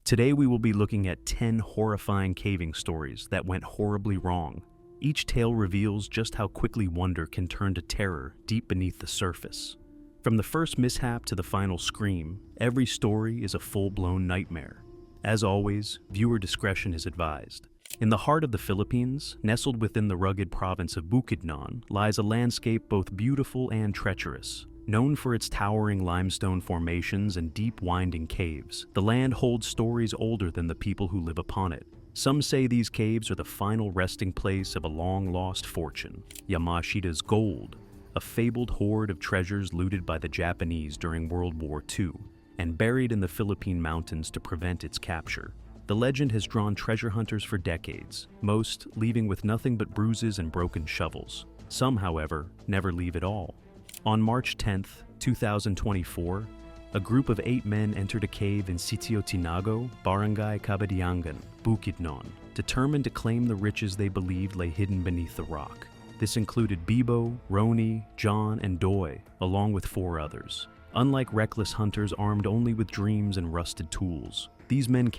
Today we will be looking at 10 horrifying caving stories that went horribly wrong. Each tale reveals just how quickly wonder can turn to terror deep beneath the surface. From the first mishap to the final scream, every story is a full-blown nightmare. As always, viewer discretion is advised. In the heart of the Philippines, nestled within the rugged province of Bukidnon, lies a landscape both beautiful and treacherous. Known for its towering limestone formations and deep winding caves, the land holds stories older than the people who live upon it. Some say these caves are the final resting place of a long-lost fortune, Yamashita's gold, a fabled hoard of treasures looted by the Japanese during World War II, and buried in the Philippine mountains to prevent its capture. The legend has drawn treasure hunters for decades, most leaving with nothing but bruises and broken shovels. Some, however, never leave at all. On March 10, 2024, a group of 8 men entered a cave in Sitio Tinago, Barangay Cabadiangan, Bukidnon, determined to claim the riches they believed lay hidden beneath the rock. This included Bibo, Roni, John, and Doy, along with 4 others. Unlike reckless hunters armed only with dreams and rusted tools, these men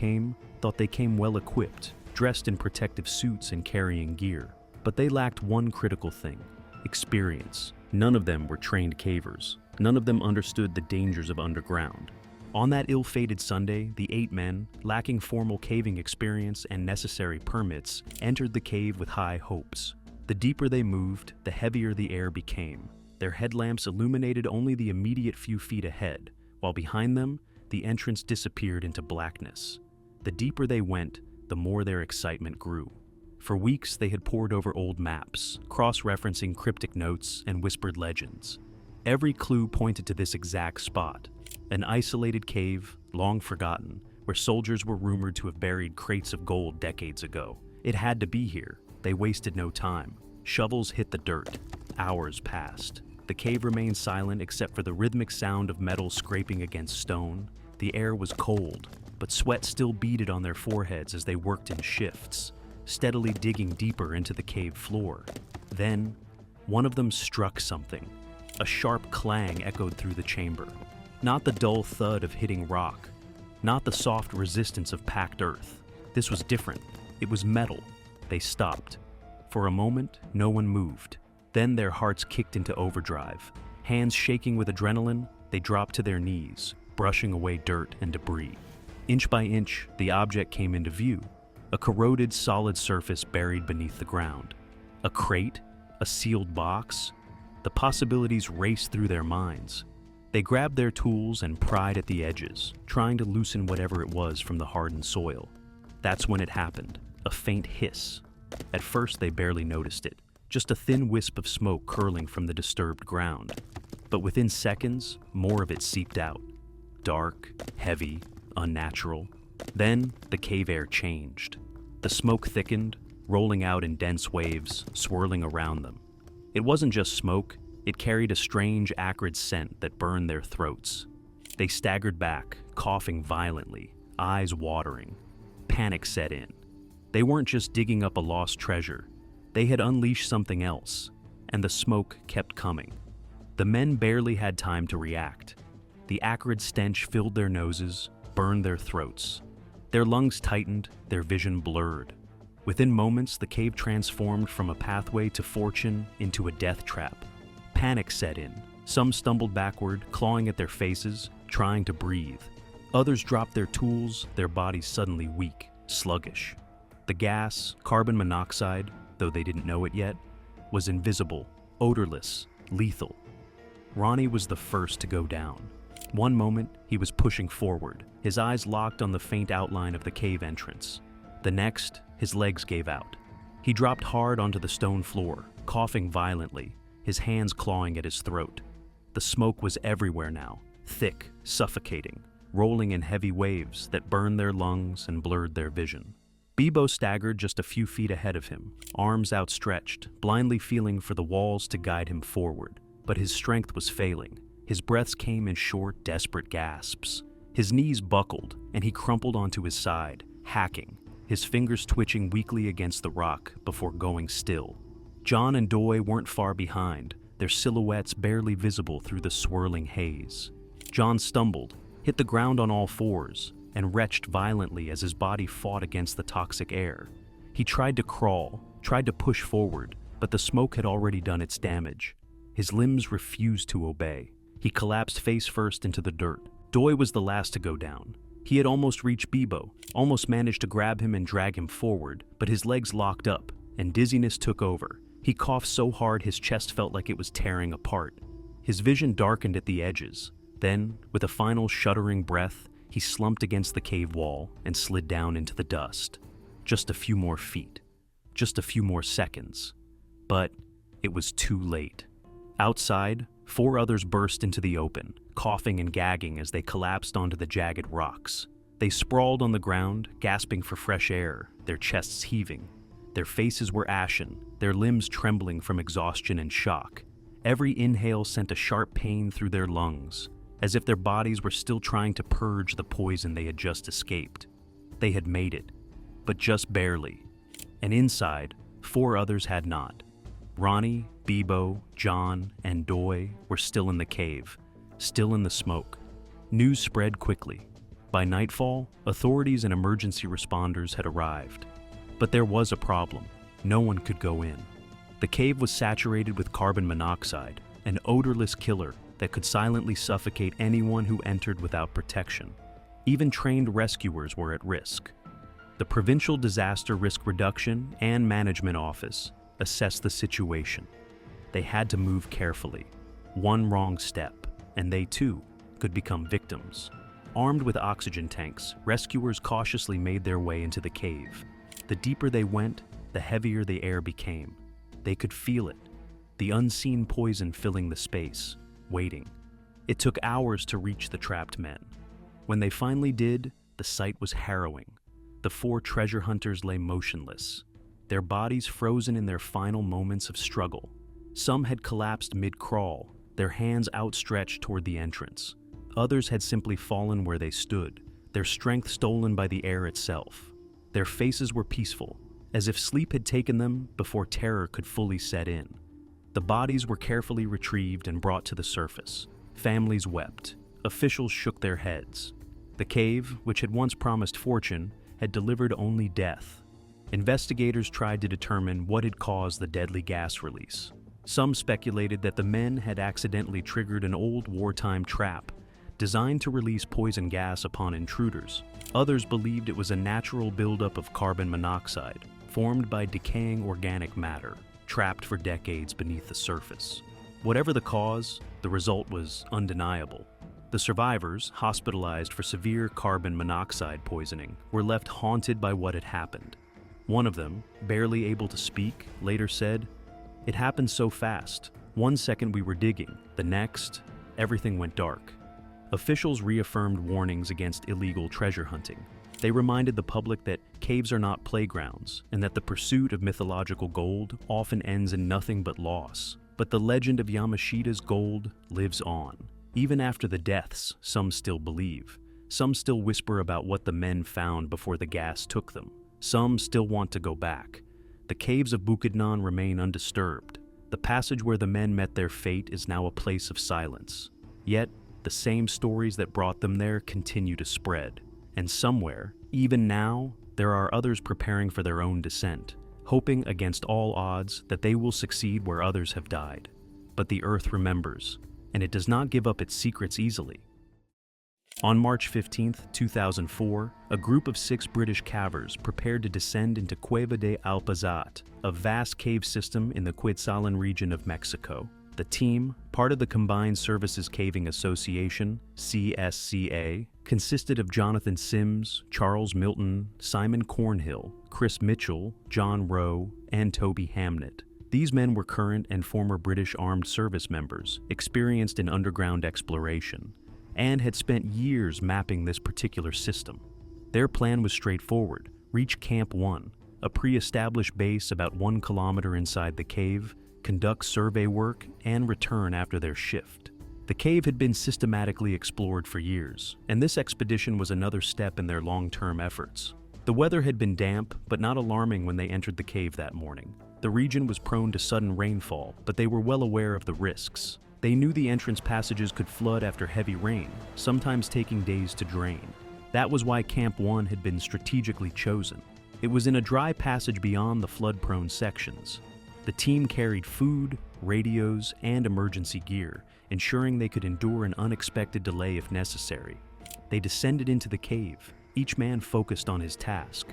thought they came well equipped, dressed in protective suits and carrying gear. But they lacked one critical thing: experience. None of them were trained cavers. None of them understood the dangers of underground. On that ill-fated Sunday, the 8 men, lacking formal caving experience and necessary permits, entered the cave with high hopes. The deeper they moved, the heavier the air became. Their headlamps illuminated only the immediate few feet ahead, while behind them, the entrance disappeared into blackness. The deeper they went, the more their excitement grew. For weeks, they had pored over old maps, cross-referencing cryptic notes and whispered legends. Every clue pointed to this exact spot, an isolated cave, long forgotten, where soldiers were rumored to have buried crates of gold decades ago. It had to be here. They wasted no time. Shovels hit the dirt. Hours passed. The cave remained silent except for the rhythmic sound of metal scraping against stone. The air was cold, but sweat still beaded on their foreheads as they worked in shifts, steadily digging deeper into the cave floor. Then, one of them struck something. A sharp clang echoed through the chamber. Not the dull thud of hitting rock, not the soft resistance of packed earth. This was different. It was metal. They stopped. For a moment, no one moved. Then their hearts kicked into overdrive. Hands shaking with adrenaline, they dropped to their knees, brushing away dirt and debris. Inch by inch, the object came into view. A corroded, solid surface buried beneath the ground. A crate? A sealed box? The possibilities raced through their minds. They grabbed their tools and pried at the edges, trying to loosen whatever it was from the hardened soil. That's when it happened. A faint hiss. At first, they barely noticed it. Just a thin wisp of smoke curling from the disturbed ground. But within seconds, more of it seeped out. Dark, heavy, unnatural. Then, the cave air changed. The smoke thickened, rolling out in dense waves, swirling around them. It wasn't just smoke, it carried a strange, acrid scent that burned their throats. They staggered back, coughing violently, eyes watering. Panic set in. They weren't just digging up a lost treasure. They had unleashed something else, and the smoke kept coming. The men barely had time to react. The acrid stench filled their noses, burned their throats. Their lungs tightened, their vision blurred. Within moments, the cave transformed from a pathway to fortune into a death trap. Panic set in. Some stumbled backward, clawing at their faces, trying to breathe. Others dropped their tools, their bodies suddenly weak, sluggish. The gas, carbon monoxide, though they didn't know it yet, was invisible, odorless, lethal. Ronnie was the first to go down. One moment, he was pushing forward, his eyes locked on the faint outline of the cave entrance. The next, his legs gave out. He dropped hard onto the stone floor, coughing violently, his hands clawing at his throat. The smoke was everywhere now, thick, suffocating, rolling in heavy waves that burned their lungs and blurred their vision. Bibo staggered just a few feet ahead of him, arms outstretched, blindly feeling for the walls to guide him forward. But his strength was failing. His breaths came in short, desperate gasps. His knees buckled, and he crumpled onto his side, hacking, his fingers twitching weakly against the rock before going still. John and Doy weren't far behind, their silhouettes barely visible through the swirling haze. John stumbled, hit the ground on all fours, and retched violently as his body fought against the toxic air. He tried to crawl, tried to push forward, but the smoke had already done its damage. His limbs refused to obey. He collapsed face first into the dirt. Doi was the last to go down. He had almost reached Bibo, almost managed to grab him and drag him forward, but his legs locked up, and dizziness took over. He coughed so hard his chest felt like it was tearing apart. His vision darkened at the edges. Then, with a final shuddering breath, he slumped against the cave wall and slid down into the dust. Just a few more feet. Just a few more seconds. But it was too late. Outside, 4 others burst into the open, coughing and gagging as they collapsed onto the jagged rocks. They sprawled on the ground, gasping for fresh air, their chests heaving. Their faces were ashen, their limbs trembling from exhaustion and shock. Every inhale sent a sharp pain through their lungs, as if their bodies were still trying to purge the poison they had just escaped. They had made it, but just barely. And inside, 4 others had not. Ronnie, Bibo, John, and Doi were still in the cave, still in the smoke. News spread quickly. By nightfall, authorities and emergency responders had arrived. But there was a problem. No one could go in. The cave was saturated with carbon monoxide, an odorless killer that could silently suffocate anyone who entered without protection. Even trained rescuers were at risk. The Provincial Disaster Risk Reduction and Management Office assessed the situation. They had to move carefully. One wrong step, and they too could become victims. Armed with oxygen tanks, rescuers cautiously made their way into the cave. The deeper they went, the heavier the air became. They could feel it, the unseen poison filling the space, waiting. It took hours to reach the trapped men. When they finally did, the sight was harrowing. The 4 treasure hunters lay motionless, their bodies frozen in their final moments of struggle. Some had collapsed mid-crawl, their hands outstretched toward the entrance. Others had simply fallen where they stood, their strength stolen by the air itself. Their faces were peaceful, as if sleep had taken them before terror could fully set in. The bodies were carefully retrieved and brought to the surface. Families wept. Officials shook their heads. The cave, which had once promised fortune, had delivered only death. Investigators tried to determine what had caused the deadly gas release. Some speculated that the men had accidentally triggered an old wartime trap designed to release poison gas upon intruders. Others believed it was a natural buildup of carbon monoxide, formed by decaying organic matter, trapped for decades beneath the surface. Whatever the cause, the result was undeniable. The survivors, hospitalized for severe carbon monoxide poisoning, were left haunted by what had happened. One of them, barely able to speak, later said, "It happened so fast. One second we were digging, the next, everything went dark." Officials reaffirmed warnings against illegal treasure hunting. They reminded the public that caves are not playgrounds, and that the pursuit of mythological gold often ends in nothing but loss. But the legend of Yamashita's gold lives on. Even after the deaths, some still believe. Some still whisper about what the men found before the gas took them. Some still want to go back. The caves of Bukidnon remain undisturbed. The passage where the men met their fate is now a place of silence. Yet, the same stories that brought them there continue to spread. And somewhere, even now, there are others preparing for their own descent, hoping against all odds that they will succeed where others have died. But the Earth remembers, and it does not give up its secrets easily. On March 15, 2004, a group of 6 British cavers prepared to descend into Cueva de Alpazat, a vast cave system in the Quetzalan region of Mexico. The team, part of the Combined Services Caving Association, CSCA, consisted of Jonathan Sims, Charles Milton, Simon Cornhill, Chris Mitchell, John Rowe, and Toby Hamnett. These men were current and former British Armed Service members, experienced in underground exploration, and had spent years mapping this particular system. Their plan was straightforward: reach Camp 1, a pre-established base about 1 kilometer inside the cave, conduct survey work, and return after their shift. The cave had been systematically explored for years, and this expedition was another step in their long-term efforts. The weather had been damp, but not alarming when they entered the cave that morning. The region was prone to sudden rainfall, but they were well aware of the risks. They knew the entrance passages could flood after heavy rain, sometimes taking days to drain. That was why Camp 1 had been strategically chosen. It was in a dry passage beyond the flood-prone sections. The team carried food, radios, and emergency gear, ensuring they could endure an unexpected delay if necessary. They descended into the cave, each man focused on his task.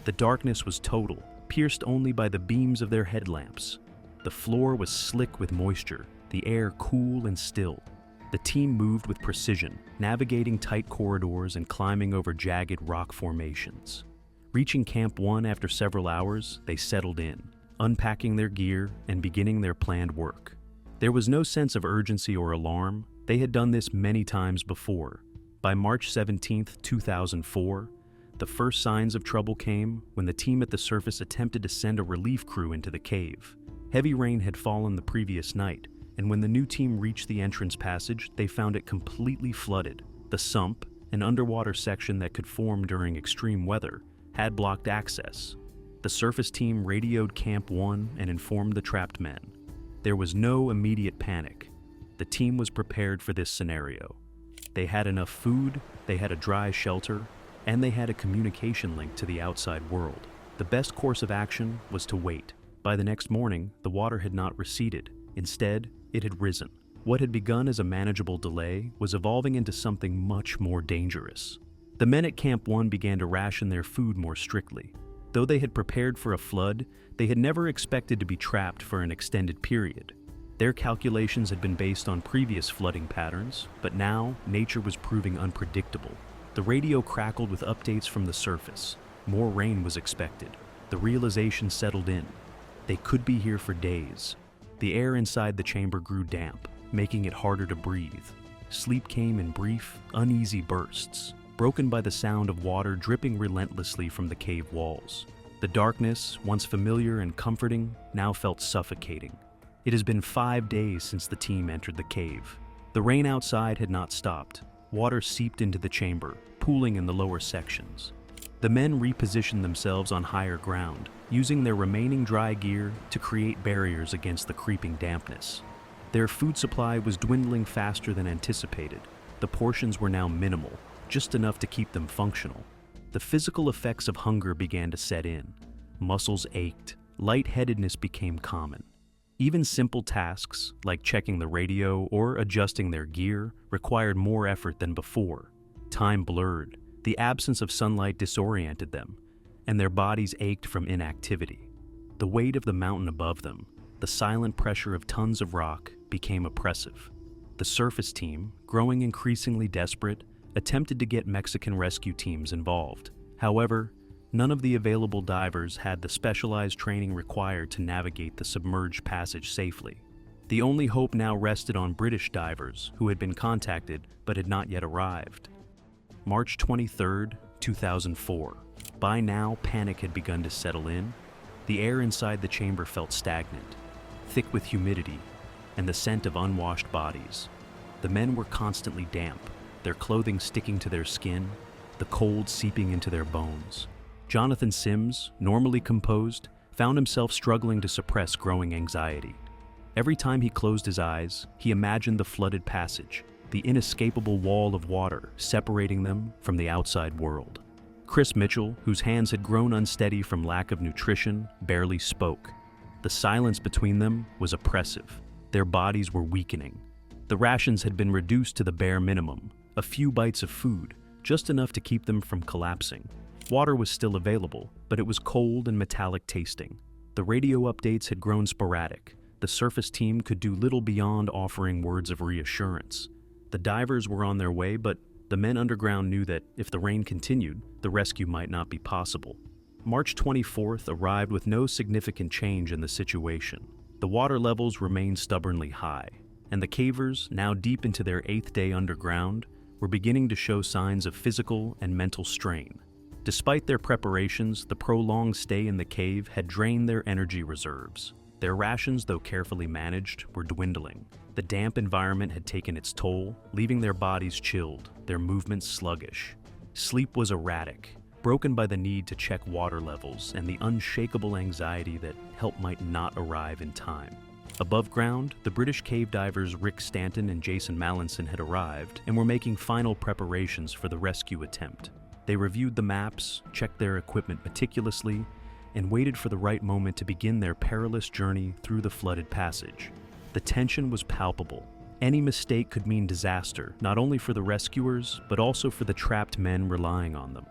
The darkness was total, pierced only by the beams of their headlamps. The floor was slick with moisture, the air cool and still. The team moved with precision, navigating tight corridors and climbing over jagged rock formations. Reaching Camp 1 after several hours, they settled in, unpacking their gear and beginning their planned work. There was no sense of urgency or alarm. They had done this many times before. By March 17, 2004, the first signs of trouble came when the team at the surface attempted to send a relief crew into the cave. Heavy rain had fallen the previous night, and when the new team reached the entrance passage, they found it completely flooded. The sump, an underwater section that could form during extreme weather, had blocked access. The surface team radioed Camp 1 and informed the trapped men. There was no immediate panic. The team was prepared for this scenario. They had enough food, they had a dry shelter, and they had a communication link to the outside world. The best course of action was to wait. By the next morning, the water had not receded. Instead, it had risen. What had begun as a manageable delay was evolving into something much more dangerous. The men at Camp 1 began to ration their food more strictly. Though they had prepared for a flood, they had never expected to be trapped for an extended period. Their calculations had been based on previous flooding patterns, but now nature was proving unpredictable. The radio crackled with updates from the surface. More rain was expected. The realization settled in. They could be here for days. The air inside the chamber grew damp, making it harder to breathe. Sleep came in brief, uneasy bursts, broken by the sound of water dripping relentlessly from the cave walls. The darkness, once familiar and comforting, now felt suffocating. It has been 5 days since the team entered the cave. The rain outside had not stopped. Water seeped into the chamber, pooling in the lower sections. The men repositioned themselves on higher ground, using their remaining dry gear to create barriers against the creeping dampness. Their food supply was dwindling faster than anticipated. The portions were now minimal, just enough to keep them functional. The physical effects of hunger began to set in. Muscles ached, lightheadedness became common. Even simple tasks, like checking the radio or adjusting their gear, required more effort than before. Time blurred, the absence of sunlight disoriented them, and their bodies ached from inactivity. The weight of the mountain above them, the silent pressure of tons of rock, became oppressive. The surface team, growing increasingly desperate, attempted to get Mexican rescue teams involved. However, none of the available divers had the specialized training required to navigate the submerged passage safely. The only hope now rested on British divers who had been contacted but had not yet arrived. March 23, 2004. By now, panic had begun to settle in. The air inside the chamber felt stagnant, thick with humidity and the scent of unwashed bodies. The men were constantly damp, their clothing sticking to their skin, the cold seeping into their bones. Jonathan Sims, normally composed, found himself struggling to suppress growing anxiety. Every time he closed his eyes, he imagined the flooded passage, the inescapable wall of water separating them from the outside world. Chris Mitchell, whose hands had grown unsteady from lack of nutrition, barely spoke. The silence between them was oppressive. Their bodies were weakening. The rations had been reduced to the bare minimum, a few bites of food, just enough to keep them from collapsing. Water was still available, but it was cold and metallic tasting. The radio updates had grown sporadic. The surface team could do little beyond offering words of reassurance. The divers were on their way, but the men underground knew that if the rain continued, the rescue might not be possible. March 24th arrived with no significant change in the situation. The water levels remained stubbornly high, and the cavers, now deep into their 8th day underground, were beginning to show signs of physical and mental strain. Despite their preparations, the prolonged stay in the cave had drained their energy reserves. Their rations, though carefully managed, were dwindling. The damp environment had taken its toll, leaving their bodies chilled, their movements sluggish. Sleep was erratic, broken by the need to check water levels and the unshakable anxiety that help might not arrive in time. Above ground, the British cave divers Rick Stanton and Jason Mallinson had arrived and were making final preparations for the rescue attempt. They reviewed the maps, checked their equipment meticulously, and waited for the right moment to begin their perilous journey through the flooded passage. The tension was palpable. Any mistake could mean disaster, not only for the rescuers, but also for the trapped men relying on them.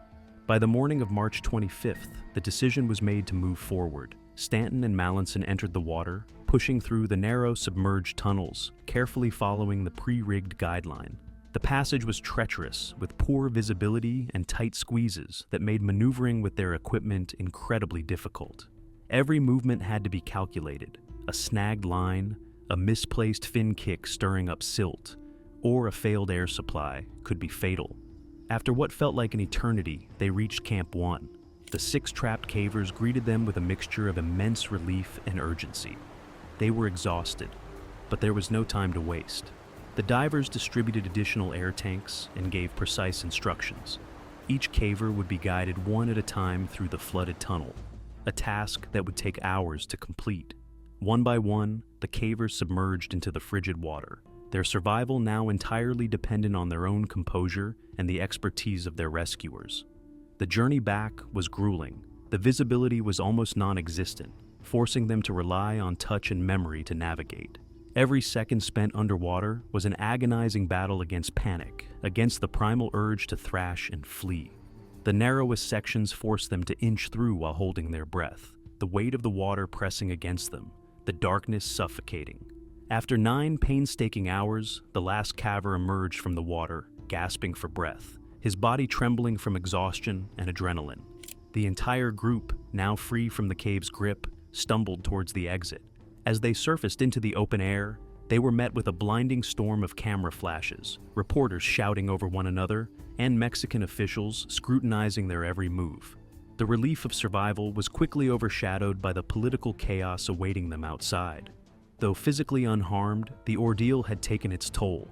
By the morning of March 25th, the decision was made to move forward. Stanton and Mallinson entered the water, pushing through the narrow submerged tunnels, carefully following the pre-rigged guideline. The passage was treacherous, with poor visibility and tight squeezes that made maneuvering with their equipment incredibly difficult. Every movement had to be calculated. A snagged line, a misplaced fin kick stirring up silt, or a failed air supply could be fatal. After what felt like an eternity, they reached Camp 1. The 6 trapped cavers greeted them with a mixture of immense relief and urgency. They were exhausted, but there was no time to waste. The divers distributed additional air tanks and gave precise instructions. Each caver would be guided one at a time through the flooded tunnel, a task that would take hours to complete. One by one, the cavers submerged into the frigid water, their survival now entirely dependent on their own composure and the expertise of their rescuers. The journey back was grueling. The visibility was almost non-existent, forcing them to rely on touch and memory to navigate. Every second spent underwater was an agonizing battle against panic, against the primal urge to thrash and flee. The narrowest sections forced them to inch through while holding their breath, the weight of the water pressing against them, the darkness suffocating. After 9 painstaking hours, the last caver emerged from the water, gasping for breath, his body trembling from exhaustion and adrenaline. The entire group, now free from the cave's grip, stumbled towards the exit. As they surfaced into the open air, they were met with a blinding storm of camera flashes, reporters shouting over one another, and Mexican officials scrutinizing their every move. The relief of survival was quickly overshadowed by the political chaos awaiting them outside. Though physically unharmed, the ordeal had taken its toll.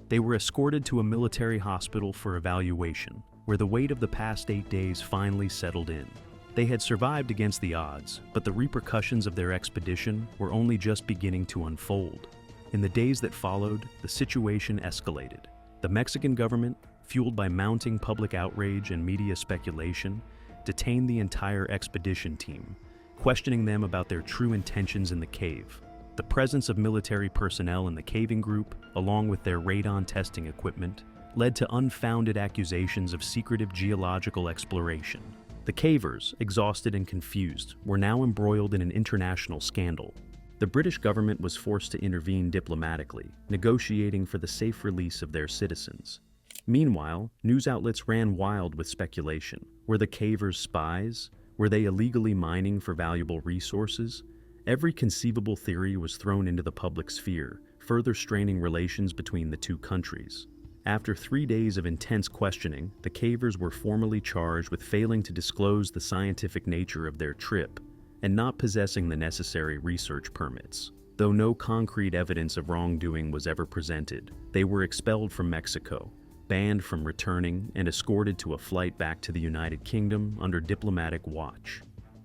They were escorted to a military hospital for evaluation, where the weight of the past 8 days finally settled in. They had survived against the odds, but the repercussions of their expedition were only just beginning to unfold. In the days that followed, the situation escalated. The Mexican government, fueled by mounting public outrage and media speculation, detained the entire expedition team, questioning them about their true intentions in the cave. The presence of military personnel in the caving group, along with their radon testing equipment, led to unfounded accusations of secretive geological exploration. The cavers, exhausted and confused, were now embroiled in an international scandal. The British government was forced to intervene diplomatically, negotiating for the safe release of their citizens. Meanwhile, news outlets ran wild with speculation. Were the cavers spies? Were they illegally mining for valuable resources? Every conceivable theory was thrown into the public sphere, further straining relations between the two countries. After 3 days of intense questioning, the cavers were formally charged with failing to disclose the scientific nature of their trip and not possessing the necessary research permits. Though no concrete evidence of wrongdoing was ever presented, they were expelled from Mexico, banned from returning, and escorted to a flight back to the United Kingdom under diplomatic watch.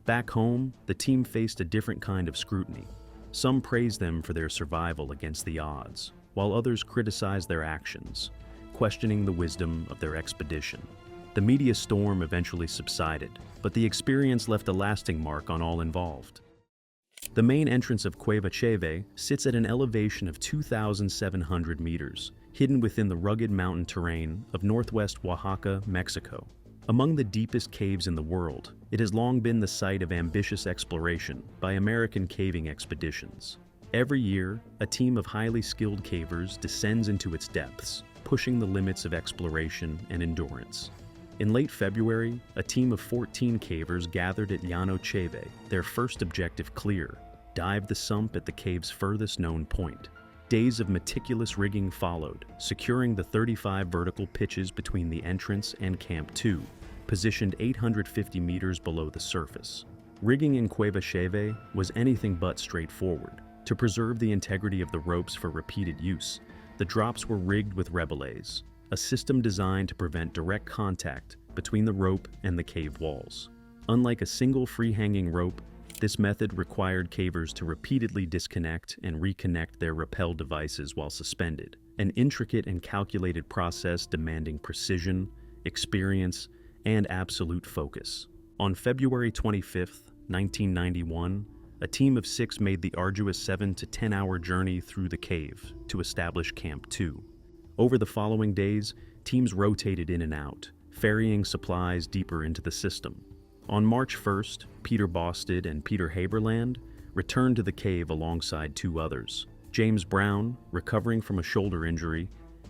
Back home, the team faced a different kind of scrutiny. Some praised them for their survival against the odds, while others criticized their actions, questioning the wisdom of their expedition. The media storm eventually subsided, but the experience left a lasting mark on all involved. The main entrance of Cueva Cheve sits at an elevation of 2,700 meters, hidden within the rugged mountain terrain of northwest Oaxaca, Mexico. Among the deepest caves in the world, it has long been the site of ambitious exploration by American caving expeditions. Every year, a team of highly skilled cavers descends into its depths, pushing the limits of exploration and endurance. In late February, a team of 14 cavers gathered at Llano Cheve, their first objective clear, dived the sump at the cave's furthest known point. Days of meticulous rigging followed, securing the 35 vertical pitches between the entrance and Camp 2, positioned 850 meters below the surface. Rigging in Cueva Cheve was anything but straightforward. To preserve the integrity of the ropes for repeated use, the drops were rigged with rebelays, a system designed to prevent direct contact between the rope and the cave walls. Unlike a single free-hanging rope, this method required cavers to repeatedly disconnect and reconnect their rappel devices while suspended, an intricate and calculated process demanding precision, experience, and absolute focus. On February 25th, 1991, a team of 6 made the arduous 7 to 10-hour journey through the cave to establish Camp 2. Over the following days, teams rotated in and out, ferrying supplies deeper into the system. On March 1st, Peter Bosted and Peter Haberland returned to the cave alongside 2 others, James Brown, recovering from a shoulder injury,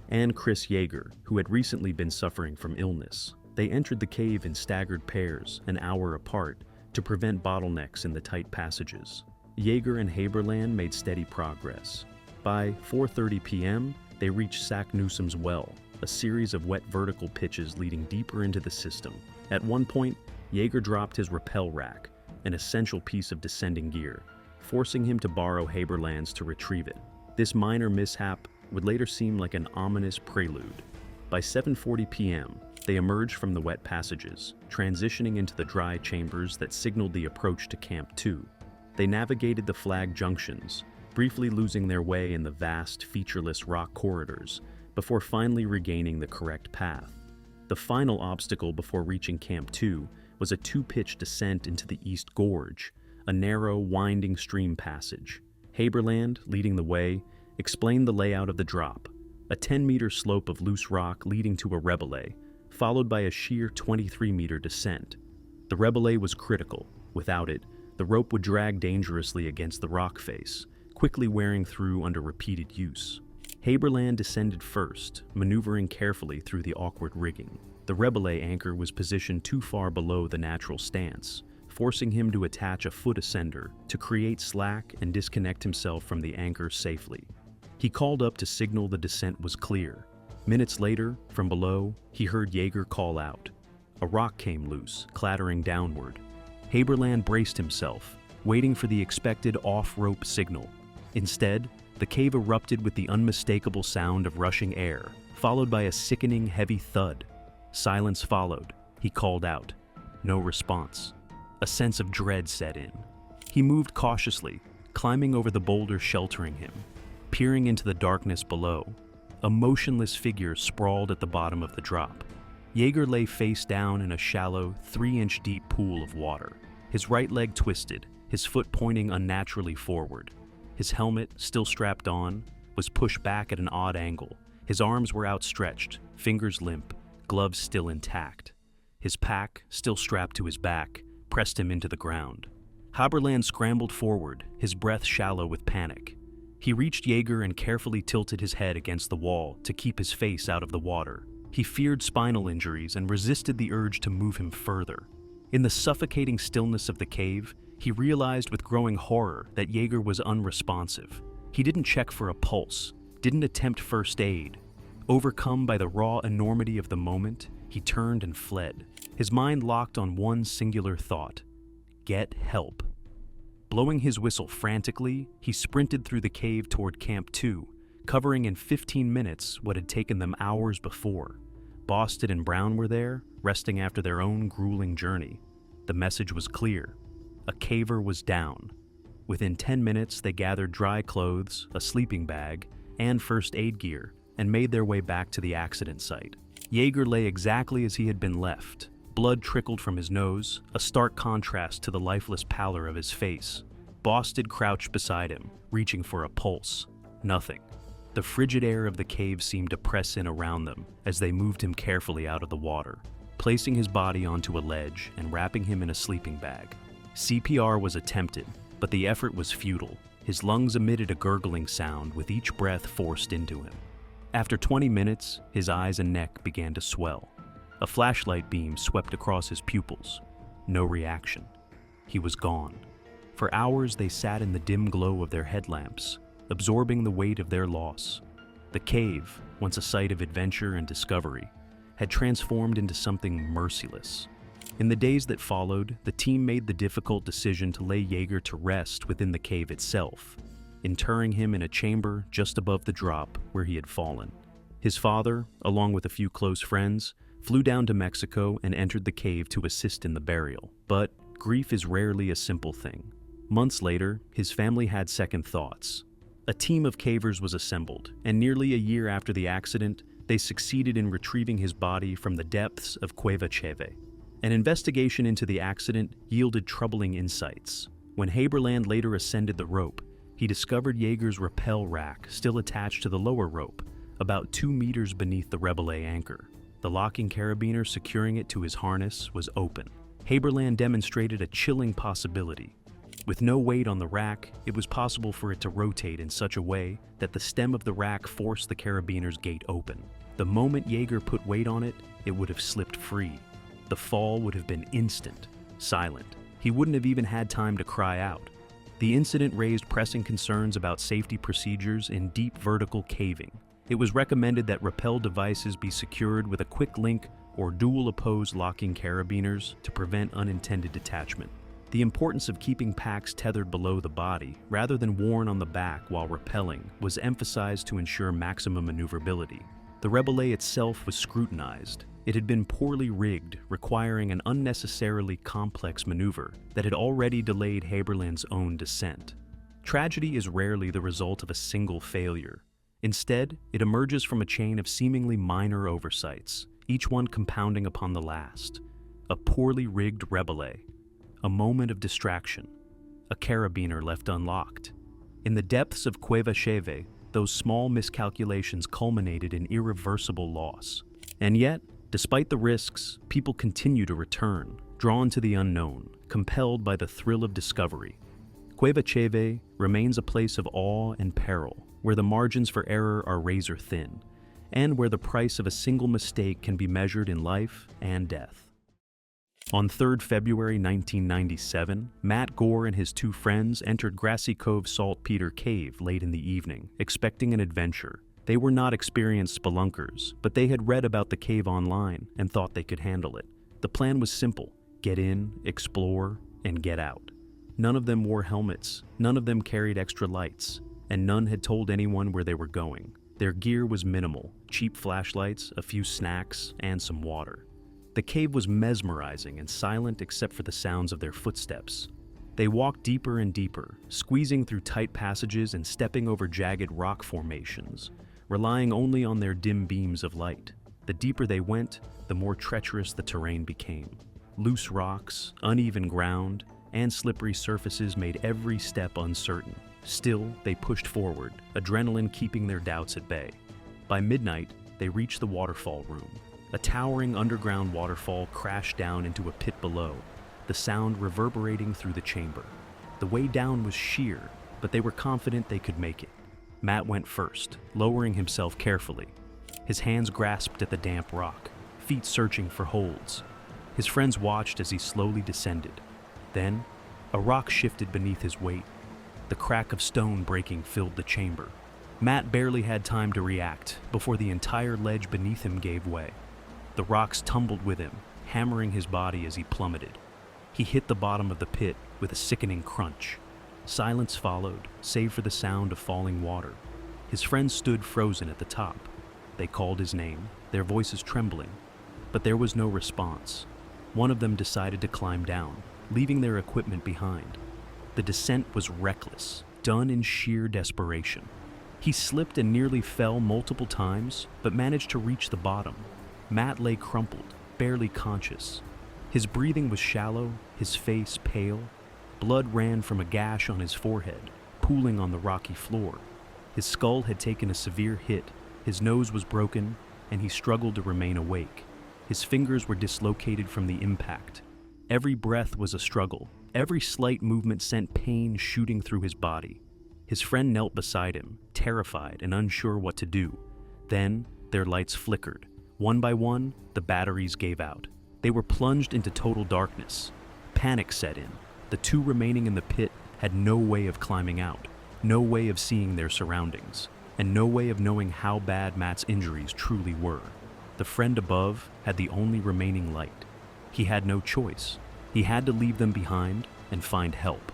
and Chris Yeager, who had recently been suffering from illness. They entered the cave in staggered pairs, an hour apart, to prevent bottlenecks in the tight passages. Yeager and Haberland made steady progress. By 4:30 p.m., they reached Sack Newsom's well, a series of wet vertical pitches leading deeper into the system. At one point, Yeager dropped his rappel rack, an essential piece of descending gear, forcing him to borrow Haberland's to retrieve it. This minor mishap would later seem like an ominous prelude. By 7:40 p.m., they emerged from the wet passages, transitioning into the dry chambers that signaled the approach to Camp 2. They navigated the flagged junctions, briefly losing their way in the vast, featureless rock corridors, before finally regaining the correct path. The final obstacle before reaching Camp 2 was a 2-pitch descent into the East Gorge, a narrow, winding stream passage. Haberland, leading the way, explained the layout of the drop, a 10-meter slope of loose rock leading to a rebellet, followed by a sheer 23-meter descent. The rebellet was critical. Without it, the rope would drag dangerously against the rock face, quickly wearing through under repeated use. Haberland descended first, maneuvering carefully through the awkward rigging. The rebellet anchor was positioned too far below the natural stance, forcing him to attach a foot ascender to create slack and disconnect himself from the anchor safely. He called up to signal the descent was clear. Minutes later, from below, he heard Yeager call out. A rock came loose, clattering downward. Haberland braced himself, waiting for the expected off-rope signal. Instead, the cave erupted with the unmistakable sound of rushing air, followed by a sickening, heavy thud. Silence followed. He called out. No response. A sense of dread set in. He moved cautiously, climbing over the boulders sheltering him. Peering into the darkness below, a motionless figure sprawled at the bottom of the drop. Yeager lay face down in a shallow, 3-inch deep pool of water. His right leg twisted, his foot pointing unnaturally forward. His helmet, still strapped on, was pushed back at an odd angle. His arms were outstretched, fingers limp, gloves still intact. His pack, still strapped to his back, pressed him into the ground. Haberland scrambled forward, his breath shallow with panic. He reached Yeager and carefully tilted his head against the wall to keep his face out of the water. He feared spinal injuries and resisted the urge to move him further. In the suffocating stillness of the cave, he realized with growing horror that Yeager was unresponsive. He didn't check for a pulse, didn't attempt first aid. Overcome by the raw enormity of the moment, he turned and fled. His mind locked on one singular thought: get help. Blowing his whistle frantically, he sprinted through the cave toward Camp 2, covering in 15 minutes what had taken them hours before. Bosted and Brown were there, resting after their own grueling journey. The message was clear. A caver was down. Within 10 minutes, they gathered dry clothes, a sleeping bag, and first aid gear, and made their way back to the accident site. Yeager lay exactly as he had been left. Blood trickled from his nose, a stark contrast to the lifeless pallor of his face. Bosted crouched beside him, reaching for a pulse. Nothing. The frigid air of the cave seemed to press in around them as they moved him carefully out of the water, placing his body onto a ledge and wrapping him in a sleeping bag. CPR was attempted, but the effort was futile. His lungs emitted a gurgling sound with each breath forced into him. After 20 minutes, his eyes and neck began to swell. A flashlight beam swept across his pupils. No reaction. He was gone. For hours they sat in the dim glow of their headlamps, absorbing the weight of their loss. The cave, once a site of adventure and discovery, had transformed into something merciless. In the days that followed, the team made the difficult decision to lay Yeager to rest within the cave itself, interring him in a chamber just above the drop where he had fallen. His father, along with a few close friends, flew down to Mexico and entered the cave to assist in the burial. But grief is rarely a simple thing. Months later, his family had second thoughts. A team of cavers was assembled, and nearly a year after the accident, they succeeded in retrieving his body from the depths of Cueva Cheve. An investigation into the accident yielded troubling insights. When Haberland later ascended the rope, he discovered Jaeger's rappel rack still attached to the lower rope, about 2 meters beneath the Rebelay anchor. The locking carabiner securing it to his harness was open. Haberland demonstrated a chilling possibility. With no weight on the rack, it was possible for it to rotate in such a way that the stem of the rack forced the carabiner's gate open. The moment Jaeger put weight on it, it would have slipped free. The fall would have been instant, silent. He wouldn't have even had time to cry out. The incident raised pressing concerns about safety procedures in deep vertical caving. It was recommended that rappel devices be secured with a quick link or dual opposed locking carabiners to prevent unintended detachment. The importance of keeping packs tethered below the body, rather than worn on the back while rappelling, was emphasized to ensure maximum maneuverability. The Rebelay itself was scrutinized. It had been poorly rigged, requiring an unnecessarily complex maneuver that had already delayed Haberland's own descent. Tragedy is rarely the result of a single failure. Instead, it emerges from a chain of seemingly minor oversights, each one compounding upon the last. A poorly rigged Rebelay, a moment of distraction, a carabiner left unlocked. In the depths of Cueva Cheve, those small miscalculations culminated in irreversible loss. And yet, despite the risks, people continue to return, drawn to the unknown, compelled by the thrill of discovery. Cueva Cheve remains a place of awe and peril, where the margins for error are razor thin, and where the price of a single mistake can be measured in life and death. On 3 February 1997, Matt Gore and his 2 friends entered Grassy Cove Saltpeter Cave late in the evening, expecting an adventure. They were not experienced spelunkers, but they had read about the cave online and thought they could handle it. The plan was simple: get in, explore, and get out. None of them wore helmets, none of them carried extra lights, and none had told anyone where they were going. Their gear was minimal: cheap flashlights, a few snacks, and some water. The cave was mesmerizing and silent except for the sounds of their footsteps. They walked deeper and deeper, squeezing through tight passages and stepping over jagged rock formations, relying only on their dim beams of light. The deeper they went, the more treacherous the terrain became. Loose rocks, uneven ground, and slippery surfaces made every step uncertain. Still, they pushed forward, adrenaline keeping their doubts at bay. By midnight, they reached the waterfall room. A towering underground waterfall crashed down into a pit below, the sound reverberating through the chamber. The way down was sheer, but they were confident they could make it. Matt went first, lowering himself carefully. His hands grasped at the damp rock, feet searching for holds. His friends watched as he slowly descended. Then, a rock shifted beneath his weight. The crack of stone breaking filled the chamber. Matt barely had time to react before the entire ledge beneath him gave way. The rocks tumbled with him, hammering his body as he plummeted. He hit the bottom of the pit with a sickening crunch. Silence followed, save for the sound of falling water. His friends stood frozen at the top. They called his name, their voices trembling, but there was no response. One of them decided to climb down, leaving their equipment behind. The descent was reckless, done in sheer desperation. He slipped and nearly fell multiple times, but managed to reach the bottom. Matt lay crumpled, barely conscious. His breathing was shallow, his face pale. Blood ran from a gash on his forehead, pooling on the rocky floor. His skull had taken a severe hit, his nose was broken, and he struggled to remain awake. His fingers were dislocated from the impact. Every breath was a struggle. Every slight movement sent pain shooting through his body. His friend knelt beside him, terrified and unsure what to do. Then, their lights flickered. One by one, the batteries gave out. They were plunged into total darkness. Panic set in. The 2 remaining in the pit had no way of climbing out, no way of seeing their surroundings, and no way of knowing how bad Matt's injuries truly were. The friend above had the only remaining light. He had no choice. He had to leave them behind and find help.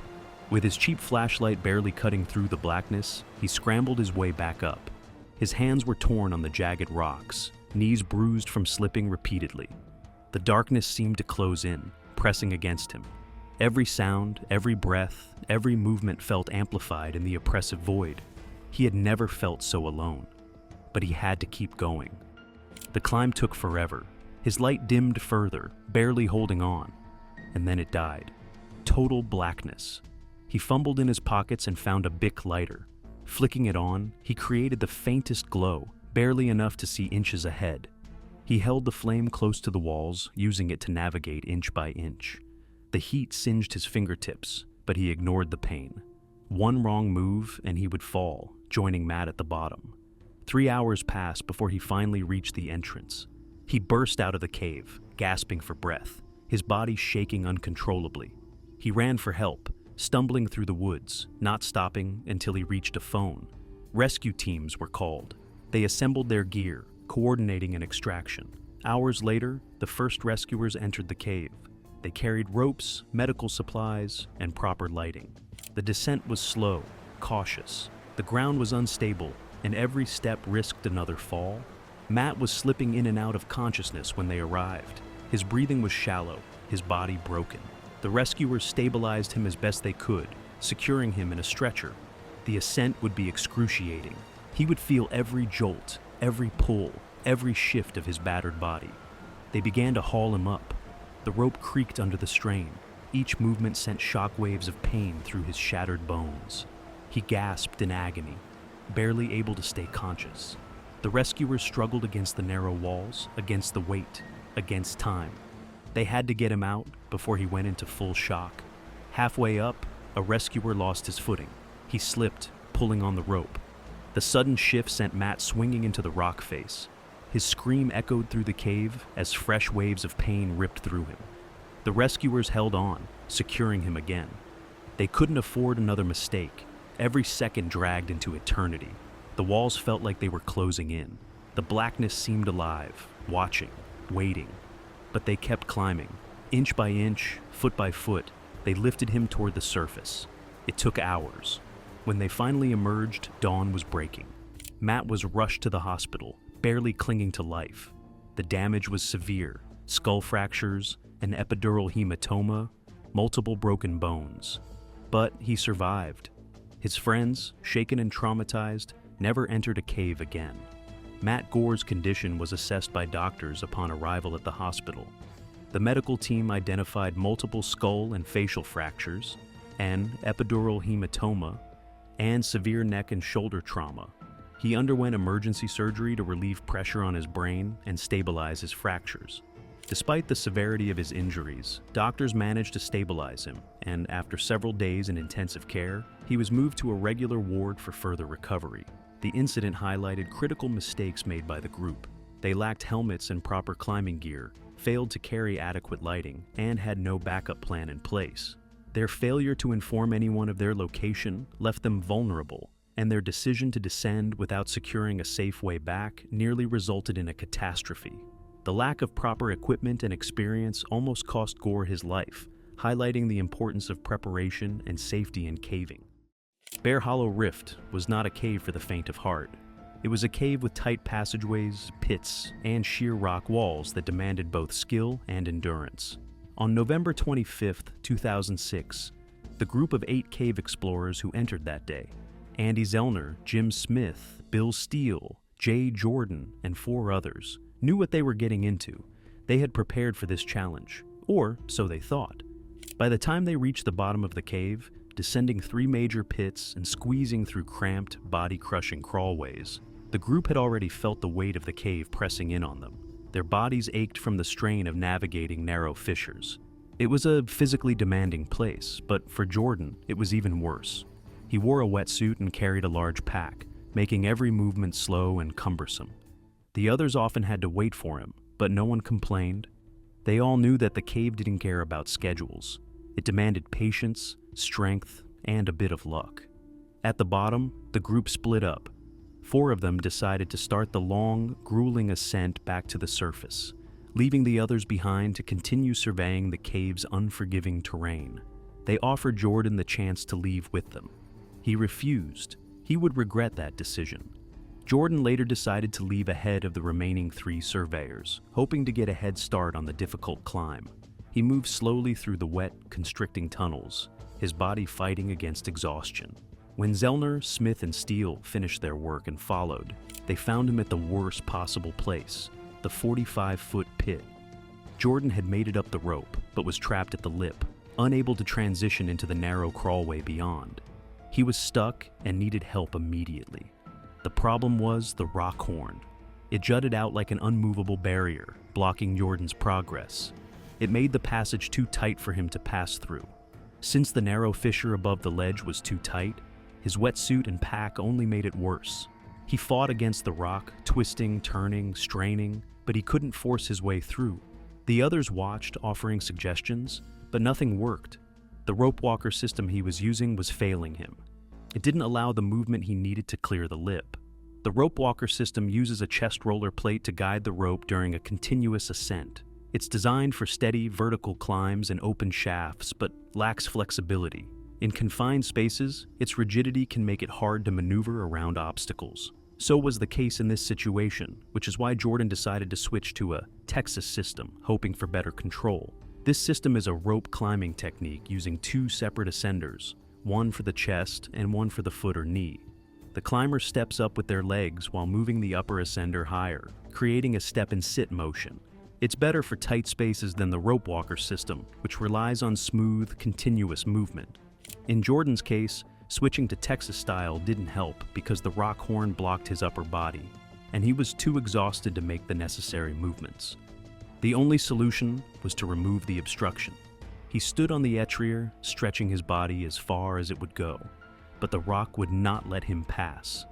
With his cheap flashlight barely cutting through the blackness, he scrambled his way back up. His hands were torn on the jagged rocks, knees bruised from slipping repeatedly. The darkness seemed to close in, pressing against him. Every sound, every breath, every movement felt amplified in the oppressive void. He had never felt so alone, but he had to keep going. The climb took forever. His light dimmed further, barely holding on, and then it died. Total blackness. He fumbled in his pockets and found a Bic lighter. Flicking it on, he created the faintest glow, barely enough to see inches ahead. He held the flame close to the walls, using it to navigate inch by inch. The heat singed his fingertips, but he ignored the pain. One wrong move and he would fall, joining Matt at the bottom. 3 hours passed before he finally reached the entrance. He burst out of the cave, gasping for breath, his body shaking uncontrollably. He ran for help, stumbling through the woods, not stopping until he reached a phone. Rescue teams were called. They assembled their gear, coordinating an extraction. Hours later, the first rescuers entered the cave. They carried ropes, medical supplies, and proper lighting. The descent was slow, cautious. The ground was unstable, and every step risked another fall. Matt was slipping in and out of consciousness when they arrived. His breathing was shallow, his body broken. The rescuers stabilized him as best they could, securing him in a stretcher. The ascent would be excruciating. He would feel every jolt, every pull, every shift of his battered body. They began to haul him up. The rope creaked under the strain. Each movement sent shockwaves of pain through his shattered bones. He gasped in agony, barely able to stay conscious. The rescuers struggled against the narrow walls, against the weight, against time. They had to get him out before he went into full shock. Halfway up, a rescuer lost his footing. He slipped, pulling on the rope. The sudden shift sent Matt swinging into the rock face. His scream echoed through the cave as fresh waves of pain ripped through him. The rescuers held on, securing him again. They couldn't afford another mistake. Every second dragged into eternity. The walls felt like they were closing in. The blackness seemed alive, watching, waiting. But they kept climbing. Inch by inch, foot by foot, they lifted him toward the surface. It took hours. When they finally emerged, dawn was breaking. Matt was rushed to the hospital, barely clinging to life. The damage was severe: skull fractures, an epidural hematoma, multiple broken bones. But he survived. His friends, shaken and traumatized, never entered a cave again. Matt Gore's condition was assessed by doctors upon arrival at the hospital. The medical team identified multiple skull and facial fractures, an epidural hematoma, and severe neck and shoulder trauma. He underwent emergency surgery to relieve pressure on his brain and stabilize his fractures. Despite the severity of his injuries, doctors managed to stabilize him, and after several days in intensive care, he was moved to a regular ward for further recovery. The incident highlighted critical mistakes made by the group. They lacked helmets and proper climbing gear, failed to carry adequate lighting, and had no backup plan in place. Their failure to inform anyone of their location left them vulnerable, and their decision to descend without securing a safe way back nearly resulted in a catastrophe. The lack of proper equipment and experience almost cost Gore his life, highlighting the importance of preparation and safety in caving. Bear Hollow Rift was not a cave for the faint of heart. It was a cave with tight passageways, pits, and sheer rock walls that demanded both skill and endurance. On November 25, 2006, the group of 8 cave explorers who entered that day, Andy Zellner, Jim Smith, Bill Steele, Jay Jordan, and 4 others, knew what they were getting into. They had prepared for this challenge, or so they thought. By the time they reached the bottom of the cave, descending 3 major pits and squeezing through cramped, body-crushing crawlways, the group had already felt the weight of the cave pressing in on them. Their bodies ached from the strain of navigating narrow fissures. It was a physically demanding place, but for Jordan, it was even worse. He wore a wetsuit and carried a large pack, making every movement slow and cumbersome. The others often had to wait for him, but no one complained. They all knew that the cave didn't care about schedules. It demanded patience, strength, and a bit of luck. At the bottom, the group split up. 4 of them decided to start the long, grueling ascent back to the surface, leaving the others behind to continue surveying the cave's unforgiving terrain. They offered Jordan the chance to leave with them. He refused. He would regret that decision. Jordan later decided to leave ahead of the remaining 3 surveyors, hoping to get a head start on the difficult climb. He moved slowly through the wet, constricting tunnels, his body fighting against exhaustion. When Zellner, Smith, and Steele finished their work and followed, they found him at the worst possible place, the 45-foot pit, Jordan had made it up the rope, but was trapped at the lip, unable to transition into the narrow crawlway beyond. He was stuck and needed help immediately. The problem was the rock horn. It jutted out like an unmovable barrier, blocking Jordan's progress. It made the passage too tight for him to pass through. Since the narrow fissure above the ledge was too tight, his wetsuit and pack only made it worse. He fought against the rock, twisting, turning, straining, but he couldn't force his way through. The others watched, offering suggestions, but nothing worked. The rope walker system he was using was failing him. It didn't allow the movement he needed to clear the lip. The rope walker system uses a chest roller plate to guide the rope during a continuous ascent. It's designed for steady, vertical climbs and open shafts, but lacks flexibility. In confined spaces, its rigidity can make it hard to maneuver around obstacles. So was the case in this situation, which is why Jordan decided to switch to a Texas system, hoping for better control. This system is a rope climbing technique using two separate ascenders, one for the chest and one for the foot or knee. The climber steps up with their legs while moving the upper ascender higher, creating a step-and-sit motion. It's better for tight spaces than the rope walker system, which relies on smooth, continuous movement. In Jordan's case, switching to Texas style didn't help because the rock horn blocked his upper body, and he was too exhausted to make the necessary movements. The only solution was to remove the obstruction. He stood on the etrier, stretching his body as far as it would go, but the rock would not let him pass.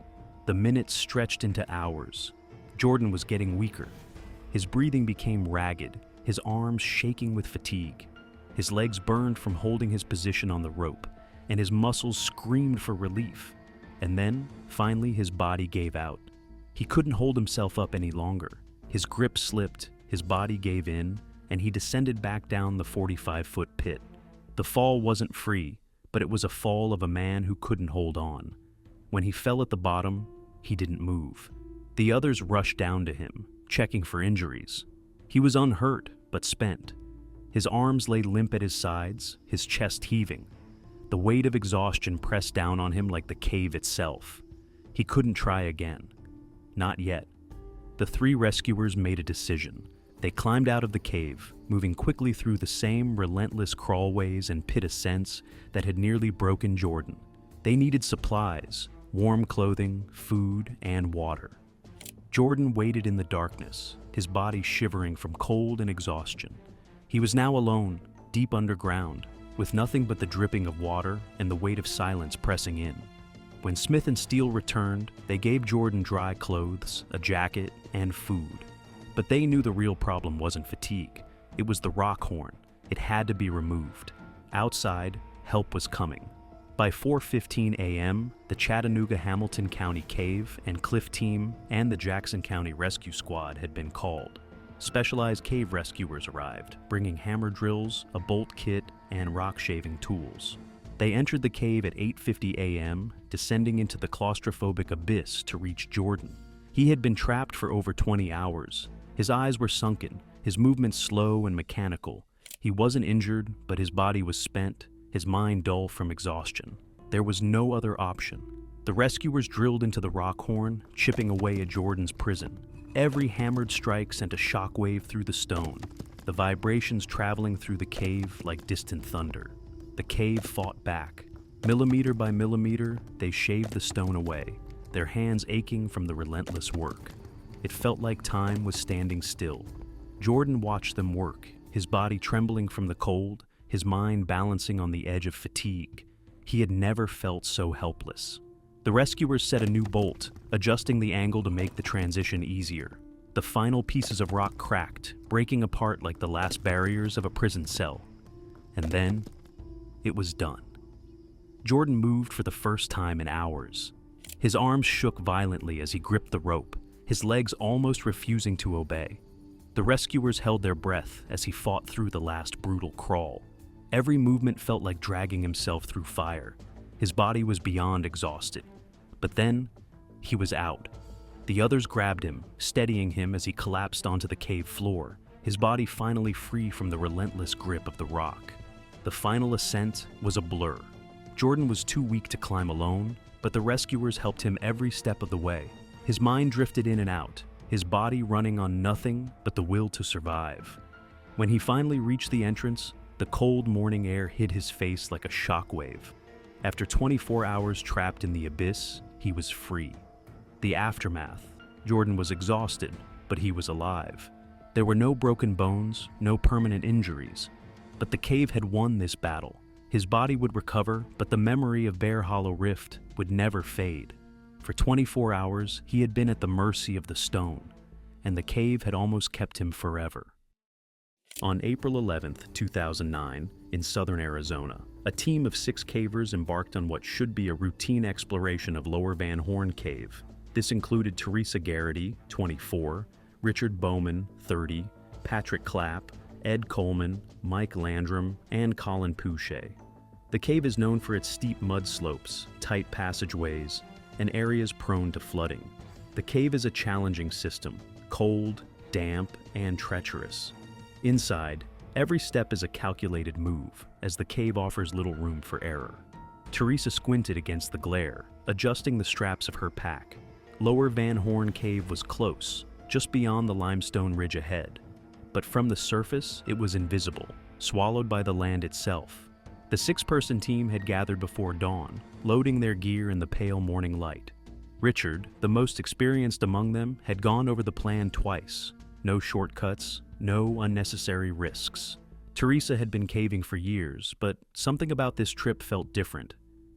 The minutes stretched into hours. Jordan was getting weaker. His breathing became ragged, his arms shaking with fatigue. His legs burned from holding his position on the rope, and his muscles screamed for relief. And then, finally, his body gave out. He couldn't hold himself up any longer. His grip slipped, his body gave in, and he descended back down the 45-foot pit. The fall wasn't free, but it was a fall of a man who couldn't hold on. When he fell at the bottom, he didn't move. The others rushed down to him, checking for injuries. He was unhurt, but spent. His arms lay limp at his sides, his chest heaving. The weight of exhaustion pressed down on him like the cave itself. He couldn't try again. Not yet. The three rescuers made a decision. They climbed out of the cave, moving quickly through the same relentless crawlways and pit ascents that had nearly broken Jordan. They needed supplies, warm clothing, food, and water. Jordan waited in the darkness, his body shivering from cold and exhaustion. He was now alone, deep underground, with nothing but the dripping of water and the weight of silence pressing in. When Smith and Steele returned, they gave Jordan dry clothes, a jacket, and food. But they knew the real problem wasn't fatigue. It was the rock horn. It had to be removed. Outside, help was coming. By 4:15 a.m., the Chattanooga-Hamilton County Cave and Cliff Team and the Jackson County Rescue Squad had been called. Specialized cave rescuers arrived, bringing hammer drills, a bolt kit, and rock-shaving tools. They entered the cave at 8:50 a.m., descending into the claustrophobic abyss to reach Jordan. He had been trapped for over 20 hours. His eyes were sunken, his movements slow and mechanical. He wasn't injured, but his body was spent, his mind dull from exhaustion. There was no other option. The rescuers drilled into the rock horn, chipping away at Jordan's prison. Every hammered strike sent a shockwave through the stone, the vibrations traveling through the cave like distant thunder. The cave fought back. Millimeter by millimeter, they shaved the stone away, their hands aching from the relentless work. It felt like time was standing still. Jordan watched them work, his body trembling from the cold, his mind balancing on the edge of fatigue. He had never felt so helpless. The rescuers set a new bolt, adjusting the angle to make the transition easier. The final pieces of rock cracked, breaking apart like the last barriers of a prison cell. And then, it was done. Jordan moved for the first time in hours. His arms shook violently as he gripped the rope, his legs almost refusing to obey. The rescuers held their breath as he fought through the last brutal crawl. Every movement felt like dragging himself through fire. His body was beyond exhausted. But then, he was out. The others grabbed him, steadying him as he collapsed onto the cave floor, his body finally free from the relentless grip of the rock. The final ascent was a blur. Jordan was too weak to climb alone, but the rescuers helped him every step of the way. His mind drifted in and out, his body running on nothing but the will to survive. When he finally reached the entrance, the cold morning air hit his face like a shockwave. After 24 hours trapped in the abyss, he was free. The aftermath. Jordan was exhausted, but he was alive. There were no broken bones, no permanent injuries. But the cave had won this battle. His body would recover, but the memory of Bear Hollow Rift would never fade. For 24 hours, he had been at the mercy of the stone, and the cave had almost kept him forever. On April 11, 2009, in southern Arizona, a team of 6 cavers embarked on what should be a routine exploration of Lower Van Horn Cave. This included Teresa Garrity, 24, Richard Bowman, 30, Patrick Clapp, Ed Coleman, Mike Landrum, and Colin Pouchet. The cave is known for its steep mud slopes, tight passageways, and areas prone to flooding. The cave is a challenging system, cold, damp, and treacherous. Inside, every step is a calculated move, as the cave offers little room for error. Teresa squinted against the glare, adjusting the straps of her pack. Lower Van Horn Cave was close, just beyond the limestone ridge ahead. But from the surface, it was invisible, swallowed by the land itself. The 6-person team had gathered before dawn, loading their gear in the pale morning light. Richard, the most experienced among them, had gone over the plan twice. No shortcuts, no unnecessary risks. Teresa had been caving for years, but something about this trip felt different.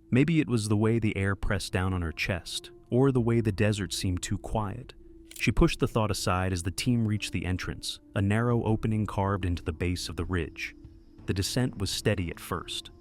Maybe it was the way the air pressed down on her chest, or the way the desert seemed too quiet. She pushed the thought aside as the team reached the entrance, a narrow opening carved into the base of the ridge. The descent was steady at first.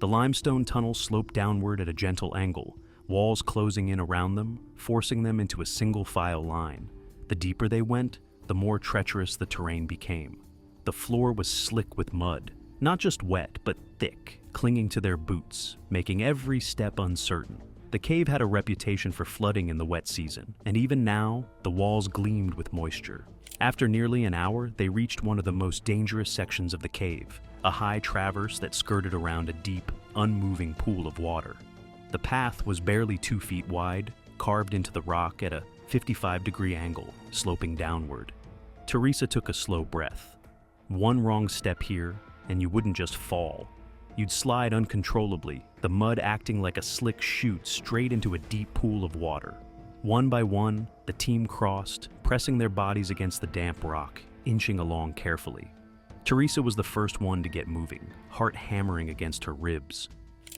The limestone tunnel sloped downward at a gentle angle, walls closing in around them, forcing them into a single file line. The deeper they went, the more treacherous the terrain became. The floor was slick with mud, not just wet, but thick, clinging to their boots, making every step uncertain. The cave had a reputation for flooding in the wet season, and even now, the walls gleamed with moisture. After nearly an hour, they reached one of the most dangerous sections of the cave, a high traverse that skirted around a deep, unmoving pool of water. The path was barely 2 feet wide, carved into the rock at a 55-degree angle, sloping downward. Teresa took a slow breath. One wrong step here, and you wouldn't just fall. You'd slide uncontrollably, the mud acting like a slick chute straight into a deep pool of water. One by one, the team crossed, pressing their bodies against the damp rock, inching along carefully. Teresa was the first one to get moving, heart hammering against her ribs.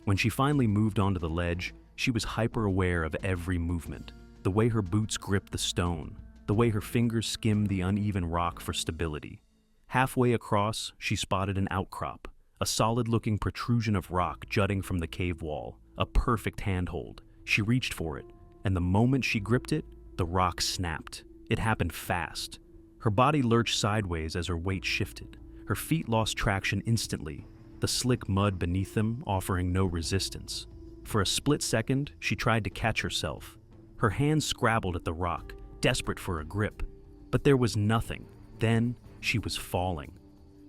When she finally moved onto the ledge, she was hyper-aware of every movement, the way her boots gripped the stone, the way her fingers skimmed the uneven rock for stability. Halfway across, she spotted an outcrop, a solid-looking protrusion of rock jutting from the cave wall, a perfect handhold. She reached for it, and the moment she gripped it, the rock snapped. It happened fast. Her body lurched sideways as her weight shifted. Her feet lost traction instantly, the slick mud beneath them offering no resistance. For a split second, she tried to catch herself. Her hands scrabbled at the rock, desperate for a grip. But there was nothing. Then, she was falling.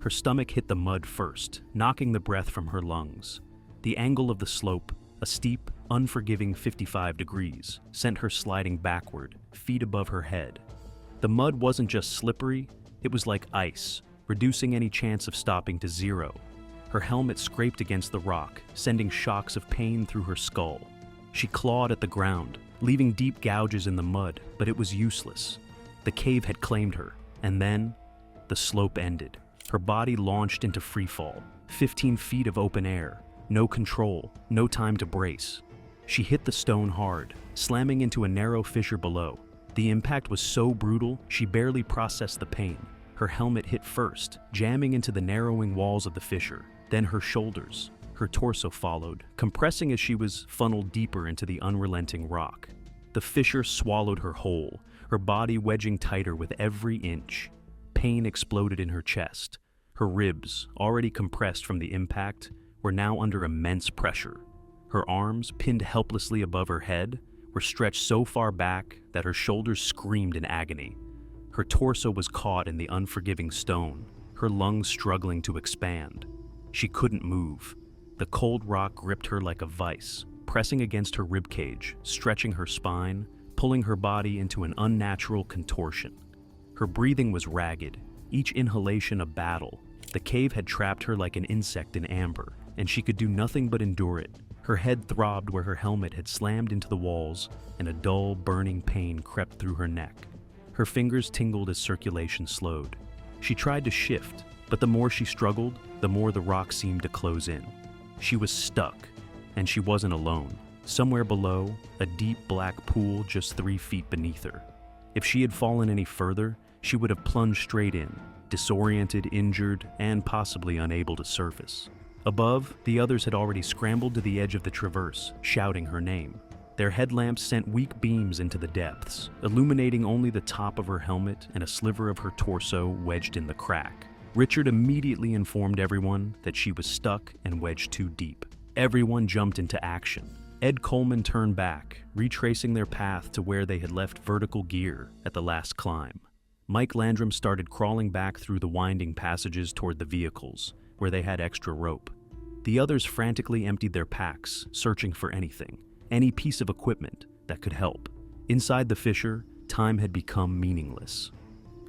Her stomach hit the mud first, knocking the breath from her lungs. The angle of the slope, a steep, unforgiving 55 degrees, sent her sliding backward, feet above her head. The mud wasn't just slippery, it was like ice, reducing any chance of stopping to zero. Her helmet scraped against the rock, sending shocks of pain through her skull. She clawed at the ground, leaving deep gouges in the mud, but it was useless. The cave had claimed her, and then, the slope ended. Her body launched into freefall, 15 feet of open air, no control, no time to brace. She hit the stone hard, slamming into a narrow fissure below. The impact was so brutal, she barely processed the pain. Her helmet hit first, jamming into the narrowing walls of the fissure, then her shoulders. Her torso followed, compressing as she was funneled deeper into the unrelenting rock. The fissure swallowed her whole, her body wedging tighter with every inch. Pain exploded in her chest. Her ribs, already compressed from the impact, were now under immense pressure. Her arms, pinned helplessly above her head, were stretched so far back that her shoulders screamed in agony. Her torso was caught in the unforgiving stone, her lungs struggling to expand. She couldn't move. The cold rock gripped her like a vice, pressing against her ribcage, stretching her spine, pulling her body into an unnatural contortion. Her breathing was ragged, each inhalation a battle, The cave had trapped her like an insect in amber, and she could do nothing but endure it. Her head throbbed where her helmet had slammed into the walls, and a dull, burning pain crept through her neck. Her fingers tingled as circulation slowed. She tried to shift, but the more she struggled, the more the rock seemed to close in. She was stuck, and she wasn't alone. Somewhere below, a deep black pool just 3 feet beneath her. If she had fallen any further, she would have plunged straight in, disoriented, injured, and possibly unable to surface. Above, the others had already scrambled to the edge of the traverse, shouting her name. Their headlamps sent weak beams into the depths, illuminating only the top of her helmet and a sliver of her torso wedged in the crack. Richard immediately informed everyone that she was stuck and wedged too deep. Everyone jumped into action. Ed Coleman turned back, retracing their path to where they had left vertical gear at the last climb. Mike Landrum started crawling back through the winding passages toward the vehicles, where they had extra rope. The others frantically emptied their packs, searching for anything, any piece of equipment that could help. Inside the fissure, time had become meaningless.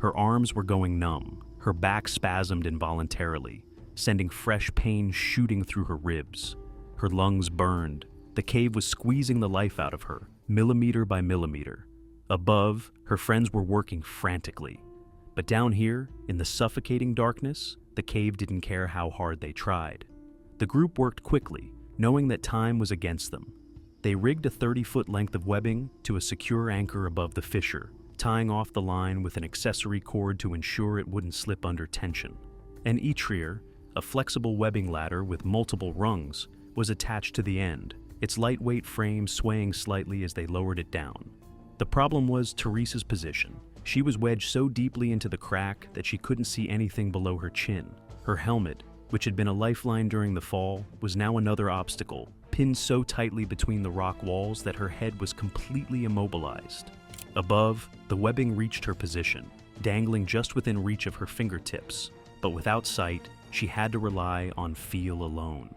Her arms were going numb, her back spasmed involuntarily, sending fresh pain shooting through her ribs. Her lungs burned. The cave was squeezing the life out of her, millimeter by millimeter. Above, her friends were working frantically. But down here, in the suffocating darkness, the cave didn't care how hard they tried. The group worked quickly, knowing that time was against them. They rigged a 30-foot length of webbing to a secure anchor above the fissure, tying off the line with an accessory cord to ensure it wouldn't slip under tension. An etrier, a flexible webbing ladder with multiple rungs, was attached to the end, its lightweight frame swaying slightly as they lowered it down. The problem was Teresa's position. She was wedged so deeply into the crack that she couldn't see anything below her chin. Her helmet, which had been a lifeline during the fall, was now another obstacle, pinned so tightly between the rock walls that her head was completely immobilized. Above, the webbing reached her position, dangling just within reach of her fingertips, but without sight, she had to rely on feel alone.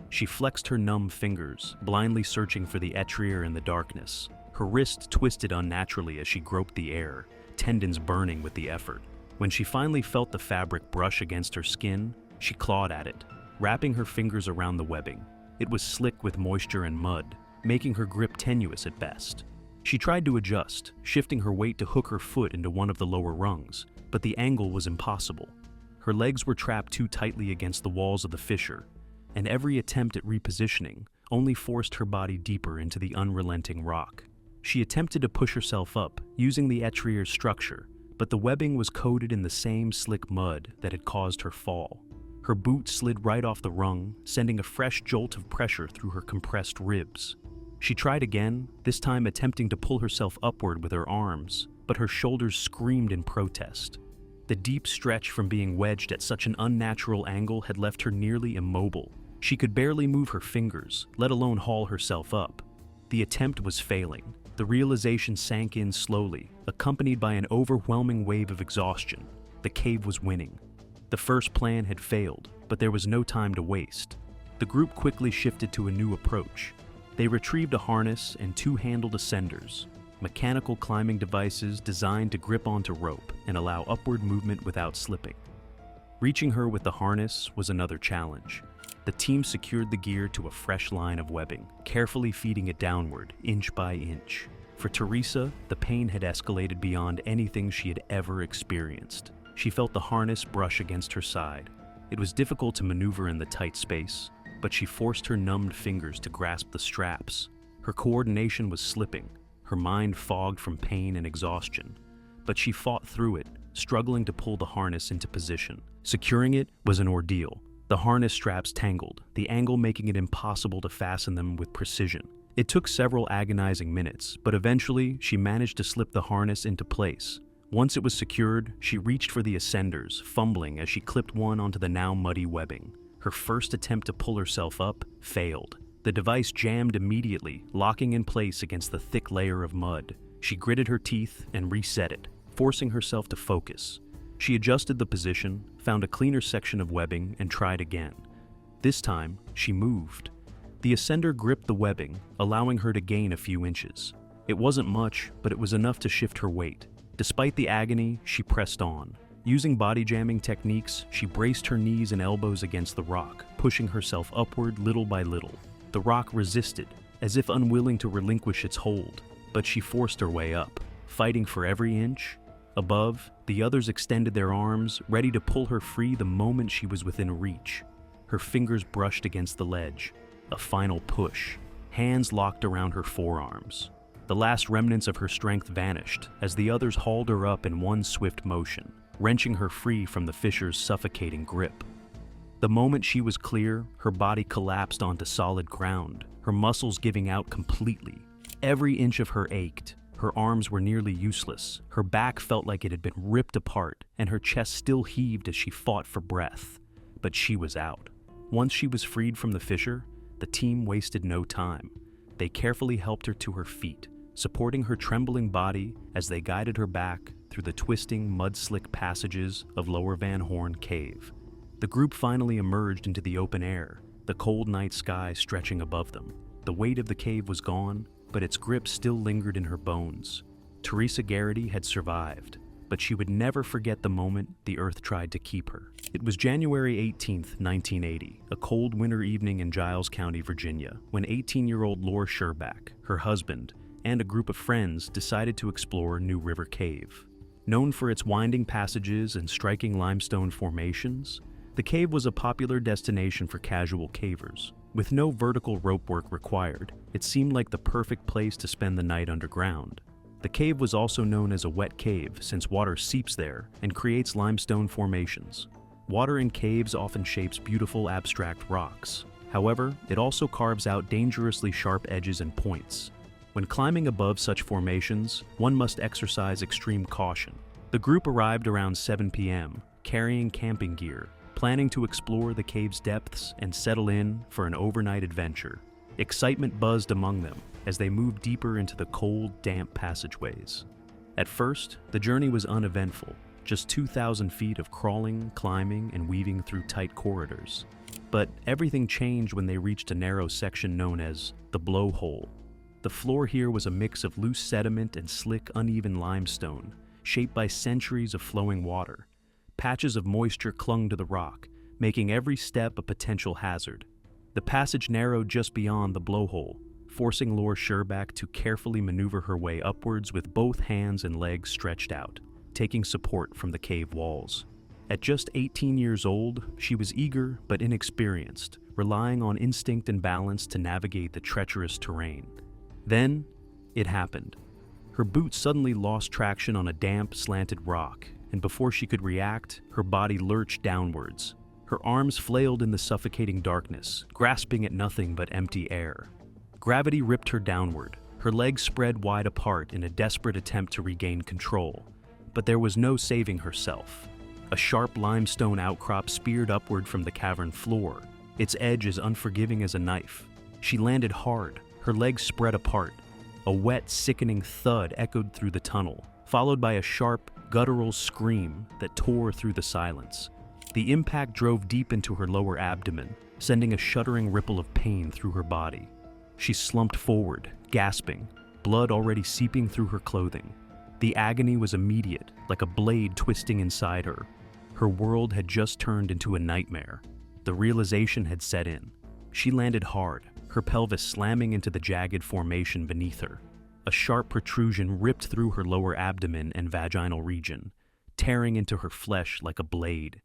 She flexed her numb fingers, blindly searching for the etrier in the darkness. Her wrist twisted unnaturally as she groped the air, tendons burning with the effort. When she finally felt the fabric brush against her skin, she clawed at it, wrapping her fingers around the webbing. It was slick with moisture and mud, making her grip tenuous at best. She tried to adjust, shifting her weight to hook her foot into one of the lower rungs, but the angle was impossible. Her legs were trapped too tightly against the walls of the fissure, and every attempt at repositioning only forced her body deeper into the unrelenting rock. She attempted to push herself up, using the etrier's structure, but the webbing was coated in the same slick mud that had caused her fall. Her boot slid right off the rung, sending a fresh jolt of pressure through her compressed ribs. She tried again, this time attempting to pull herself upward with her arms, but her shoulders screamed in protest. The deep stretch from being wedged at such an unnatural angle had left her nearly immobile. She could barely move her fingers, let alone haul herself up. The attempt was failing. The realization sank in slowly, accompanied by an overwhelming wave of exhaustion. The cave was winning. The first plan had failed, but there was no time to waste. The group quickly shifted to a new approach. They retrieved a harness and 2-handled ascenders, mechanical climbing devices designed to grip onto rope and allow upward movement without slipping. Reaching her with the harness was another challenge. The team secured the gear to a fresh line of webbing, carefully feeding it downward, inch by inch. For Teresa, the pain had escalated beyond anything she had ever experienced. She felt the harness brush against her side. It was difficult to maneuver in the tight space, but she forced her numbed fingers to grasp the straps. Her coordination was slipping, her mind fogged from pain and exhaustion. But she fought through it, struggling to pull the harness into position. Securing it was an ordeal. The harness straps tangled, the angle making it impossible to fasten them with precision. It took several agonizing minutes, but eventually she managed to slip the harness into place. Once it was secured, she reached for the ascenders, fumbling as she clipped one onto the now muddy webbing. Her first attempt to pull herself up failed. The device jammed immediately, locking in place against the thick layer of mud. She gritted her teeth and reset it, forcing herself to focus. She adjusted the position, found a cleaner section of webbing, and tried again. This time, she moved. The ascender gripped the webbing, allowing her to gain a few inches. It wasn't much, but it was enough to shift her weight. Despite the agony, she pressed on. Using body jamming techniques, she braced her knees and elbows against the rock, pushing herself upward little by little. The rock resisted, as if unwilling to relinquish its hold, but she forced her way up, fighting for every inch. Above, the others extended their arms, ready to pull her free the moment she was within reach. Her fingers brushed against the ledge. A final push. Hands locked around her forearms. The last remnants of her strength vanished as the others hauled her up in one swift motion, wrenching her free from the fisher's suffocating grip. The moment she was clear, her body collapsed onto solid ground, her muscles giving out completely. Every inch of her ached. Her arms were nearly useless. Her back felt like it had been ripped apart, and her chest still heaved as she fought for breath. But she was out. Once she was freed from the fisher, the team wasted no time. They carefully helped her to her feet, supporting her trembling body as they guided her back through the twisting, mud-slick passages of Lower Van Horn Cave. The group finally emerged into the open air, the cold night sky stretching above them. The weight of the cave was gone, but its grip still lingered in her bones. Teresa Garrity had survived, but she would never forget the moment the earth tried to keep her. It was January 18th, 1980, a cold winter evening in Giles County, Virginia, when 18-year-old Laura Sherback, her husband, and a group of friends decided to explore New River Cave. Known for its winding passages and striking limestone formations, the cave was a popular destination for casual cavers. With no vertical rope work required, it seemed like the perfect place to spend the night underground. The cave was also known as a wet cave since water seeps there and creates limestone formations. Water in caves often shapes beautiful abstract rocks. However, it also carves out dangerously sharp edges and points. When climbing above such formations, one must exercise extreme caution. The group arrived around 7 p.m., carrying camping gear, planning to explore the cave's depths and settle in for an overnight adventure. Excitement buzzed among them as they moved deeper into the cold, damp passageways. At first, the journey was uneventful, just 2,000 feet of crawling, climbing, and weaving through tight corridors. But everything changed when they reached a narrow section known as the Blowhole. The floor here was a mix of loose sediment and slick, uneven limestone, shaped by centuries of flowing water. Patches of moisture clung to the rock, making every step a potential hazard. The passage narrowed just beyond the blowhole, forcing Laura Sherback to carefully maneuver her way upwards with both hands and legs stretched out, taking support from the cave walls. At just 18 years old, she was eager but inexperienced, relying on instinct and balance to navigate the treacherous terrain. Then, it happened. Her boots suddenly lost traction on a damp, slanted rock, and before she could react, her body lurched downwards. Her arms flailed in the suffocating darkness, grasping at nothing but empty air. Gravity ripped her downward, her legs spread wide apart in a desperate attempt to regain control. But there was no saving herself. A sharp limestone outcrop speared upward from the cavern floor, its edge as unforgiving as a knife. She landed hard, her legs spread apart. A wet, sickening thud echoed through the tunnel, followed by a sharp, guttural scream that tore through the silence. The impact drove deep into her lower abdomen, sending a shuddering ripple of pain through her body. She slumped forward, gasping, blood already seeping through her clothing. The agony was immediate, like a blade twisting inside her. Her world had just turned into a nightmare. The realization had set in. She landed hard, her pelvis slamming into the jagged formation beneath her. A sharp protrusion ripped through her lower abdomen and vaginal region, tearing into her flesh like a blade.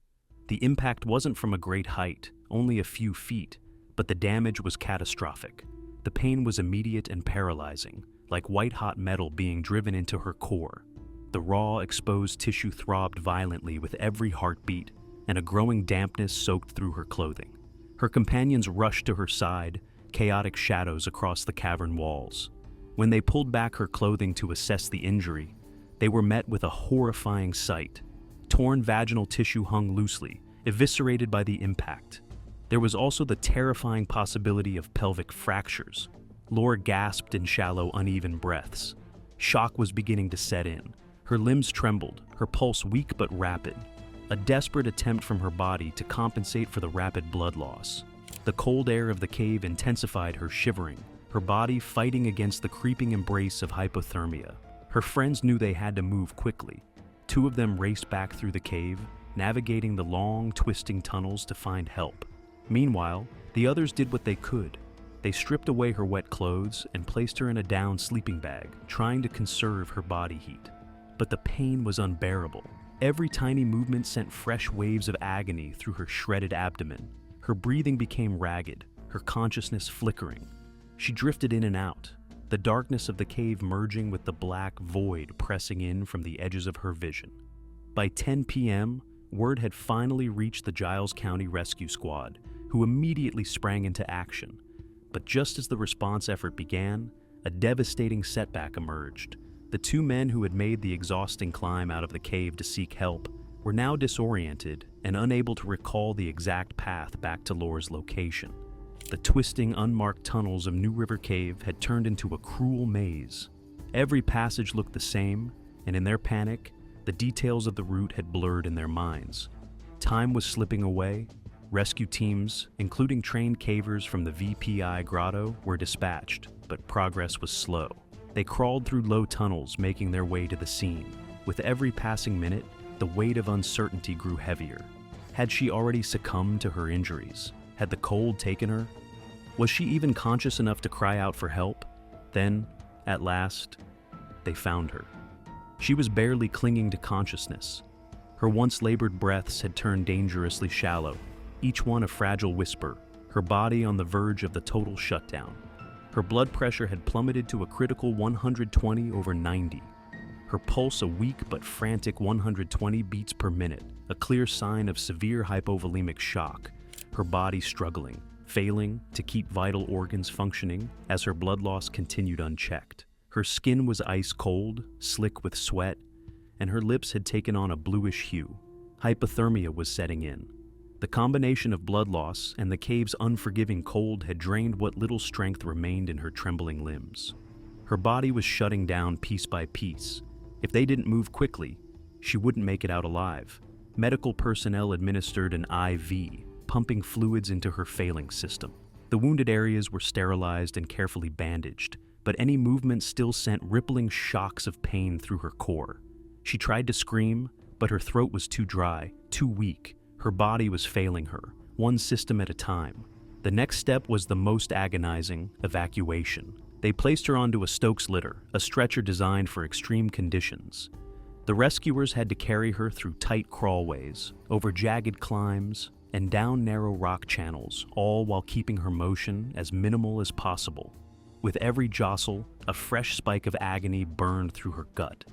The impact wasn't from a great height, only a few feet, but the damage was catastrophic. The pain was immediate and paralyzing, like white-hot metal being driven into her core. The raw, exposed tissue throbbed violently with every heartbeat, and a growing dampness soaked through her clothing. Her companions rushed to her side, chaotic shadows across the cavern walls. When they pulled back her clothing to assess the injury, they were met with a horrifying sight. Torn vaginal tissue hung loosely, eviscerated by the impact. There was also the terrifying possibility of pelvic fractures. Laura gasped in shallow, uneven breaths. Shock was beginning to set in. Her limbs trembled, her pulse weak but rapid. A desperate attempt from her body to compensate for the rapid blood loss. The cold air of the cave intensified her shivering, her body fighting against the creeping embrace of hypothermia. Her friends knew they had to move quickly. Two of them raced back through the cave, navigating the long, twisting tunnels to find help. Meanwhile, the others did what they could. They stripped away her wet clothes and placed her in a down sleeping bag, trying to conserve her body heat. But the pain was unbearable. Every tiny movement sent fresh waves of agony through her shredded abdomen. Her breathing became ragged, her consciousness flickering. She drifted in and out, the darkness of the cave merging with the black void pressing in from the edges of her vision. By 10 p.m., word had finally reached the Giles County Rescue Squad, who immediately sprang into action. But just as the response effort began, a devastating setback emerged. The two men who had made the exhausting climb out of the cave to seek help were now disoriented and unable to recall the exact path back to Laura's location. The twisting, unmarked tunnels of New River Cave had turned into a cruel maze. Every passage looked the same, and in their panic, the details of the route had blurred in their minds. Time was slipping away. Rescue teams, including trained cavers from the VPI Grotto, were dispatched, but progress was slow. They crawled through low tunnels, making their way to the scene. With every passing minute, the weight of uncertainty grew heavier. Had she already succumbed to her injuries? Had the cold taken her? Was she even conscious enough to cry out for help? Then, at last, they found her. She was barely clinging to consciousness. Her once labored breaths had turned dangerously shallow, each one a fragile whisper, her body on the verge of the total shutdown. Her blood pressure had plummeted to a critical 120/90. Her pulse a weak but frantic 120 beats per minute, a clear sign of severe hypovolemic shock. Her body struggling, failing to keep vital organs functioning as her blood loss continued unchecked. Her skin was ice cold, slick with sweat, and her lips had taken on a bluish hue. Hypothermia was setting in. The combination of blood loss and the cave's unforgiving cold had drained what little strength remained in her trembling limbs. Her body was shutting down piece by piece. If they didn't move quickly, she wouldn't make it out alive. Medical personnel administered an IV, pumping fluids into her failing system. The wounded areas were sterilized and carefully bandaged, but any movement still sent rippling shocks of pain through her core. She tried to scream, but her throat was too dry, too weak. Her body was failing her, one system at a time. The next step was the most agonizing: evacuation. They placed her onto a Stokes litter, a stretcher designed for extreme conditions. The rescuers had to carry her through tight crawlways, over jagged climbs, and down narrow rock channels, all while keeping her motion as minimal as possible. With every jostle, a fresh spike of agony burned through her gut.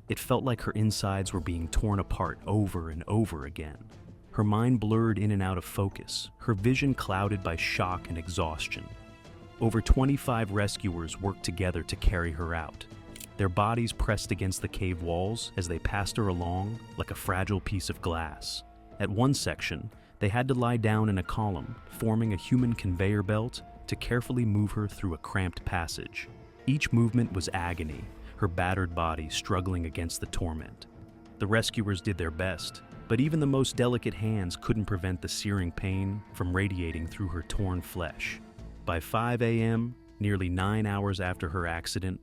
It felt like her insides were being torn apart over and over again. Her mind blurred in and out of focus, her vision clouded by shock and exhaustion. Over 25 rescuers worked together to carry her out. Their bodies pressed against the cave walls as they passed her along like a fragile piece of glass. At one section, they had to lie down in a column, forming a human conveyor belt to carefully move her through a cramped passage. Each movement was agony, her battered body struggling against the torment. The rescuers did their best, but even the most delicate hands couldn't prevent the searing pain from radiating through her torn flesh. By 5 a.m., nearly 9 hours after her accident,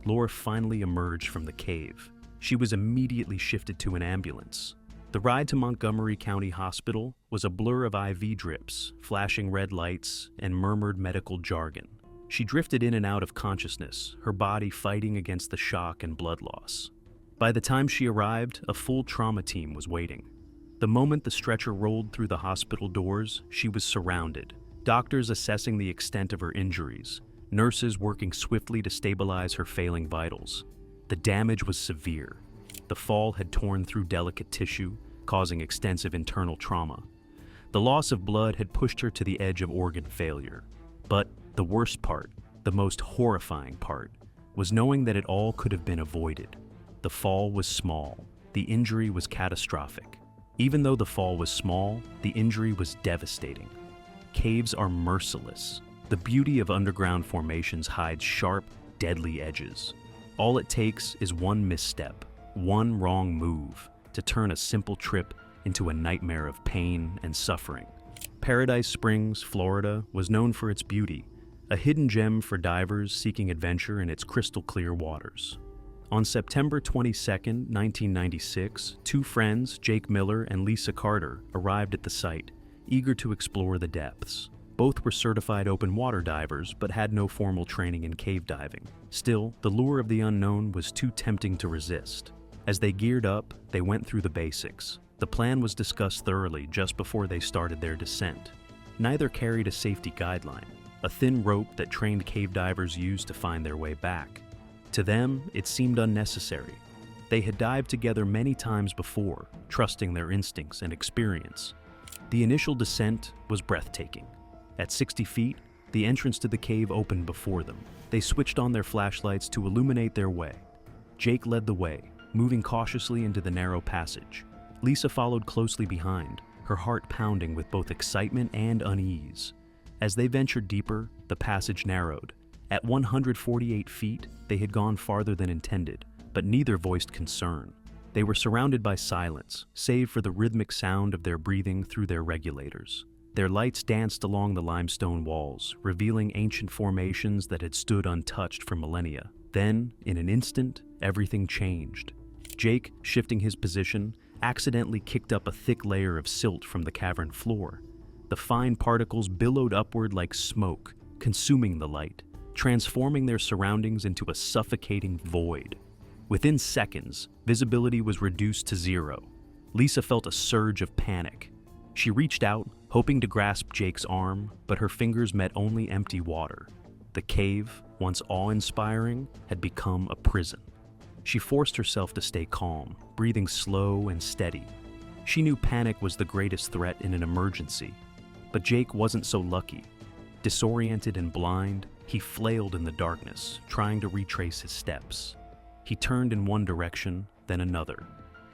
Laura finally emerged from the cave. She was immediately shifted to an ambulance. The ride to Montgomery County Hospital was a blur of IV drips, flashing red lights, and murmured medical jargon. She drifted in and out of consciousness, her body fighting against the shock and blood loss. By the time she arrived, a full trauma team was waiting. The moment the stretcher rolled through the hospital doors, she was surrounded. Doctors assessing the extent of her injuries, nurses working swiftly to stabilize her failing vitals. The damage was severe. The fall had torn through delicate tissue, causing extensive internal trauma. The loss of blood had pushed her to the edge of organ failure. But the worst part, the most horrifying part, was knowing that it all could have been avoided. The fall was small. The injury was catastrophic. Even though the fall was small, the injury was devastating. Caves are merciless. The beauty of underground formations hides sharp, deadly edges. All it takes is one misstep, one wrong move, to turn a simple trip into a nightmare of pain and suffering. Paradise Springs, Florida, was known for its beauty, a hidden gem for divers seeking adventure in its crystal-clear waters. On September 22, 1996, two friends, Jake Miller and Lisa Carter, arrived at the site, eager to explore the depths. Both were certified open water divers, but had no formal training in cave diving. Still, the lure of the unknown was too tempting to resist. As they geared up, they went through the basics. The plan was discussed thoroughly just before they started their descent. Neither carried a safety guideline, a thin rope that trained cave divers used to find their way back. To them, it seemed unnecessary. They had dived together many times before, trusting their instincts and experience. The initial descent was breathtaking. At 60 feet, the entrance to the cave opened before them. They switched on their flashlights to illuminate their way. Jake led the way, moving cautiously into the narrow passage. Lisa followed closely behind, her heart pounding with both excitement and unease. As they ventured deeper, the passage narrowed. At 148 feet, they had gone farther than intended, but neither voiced concern. They were surrounded by silence, save for the rhythmic sound of their breathing through their regulators. Their lights danced along the limestone walls, revealing ancient formations that had stood untouched for millennia. Then, in an instant, everything changed. Jake, shifting his position, accidentally kicked up a thick layer of silt from the cavern floor. The fine particles billowed upward like smoke, consuming the light, transforming their surroundings into a suffocating void. Within seconds, visibility was reduced to zero. Lisa felt a surge of panic. She reached out, hoping to grasp Jake's arm, but her fingers met only empty water. The cave, once awe-inspiring, had become a prison. She forced herself to stay calm, breathing slow and steady. She knew panic was the greatest threat in an emergency. But Jake wasn't so lucky. Disoriented and blind, he flailed in the darkness, trying to retrace his steps. He turned in one direction, then another,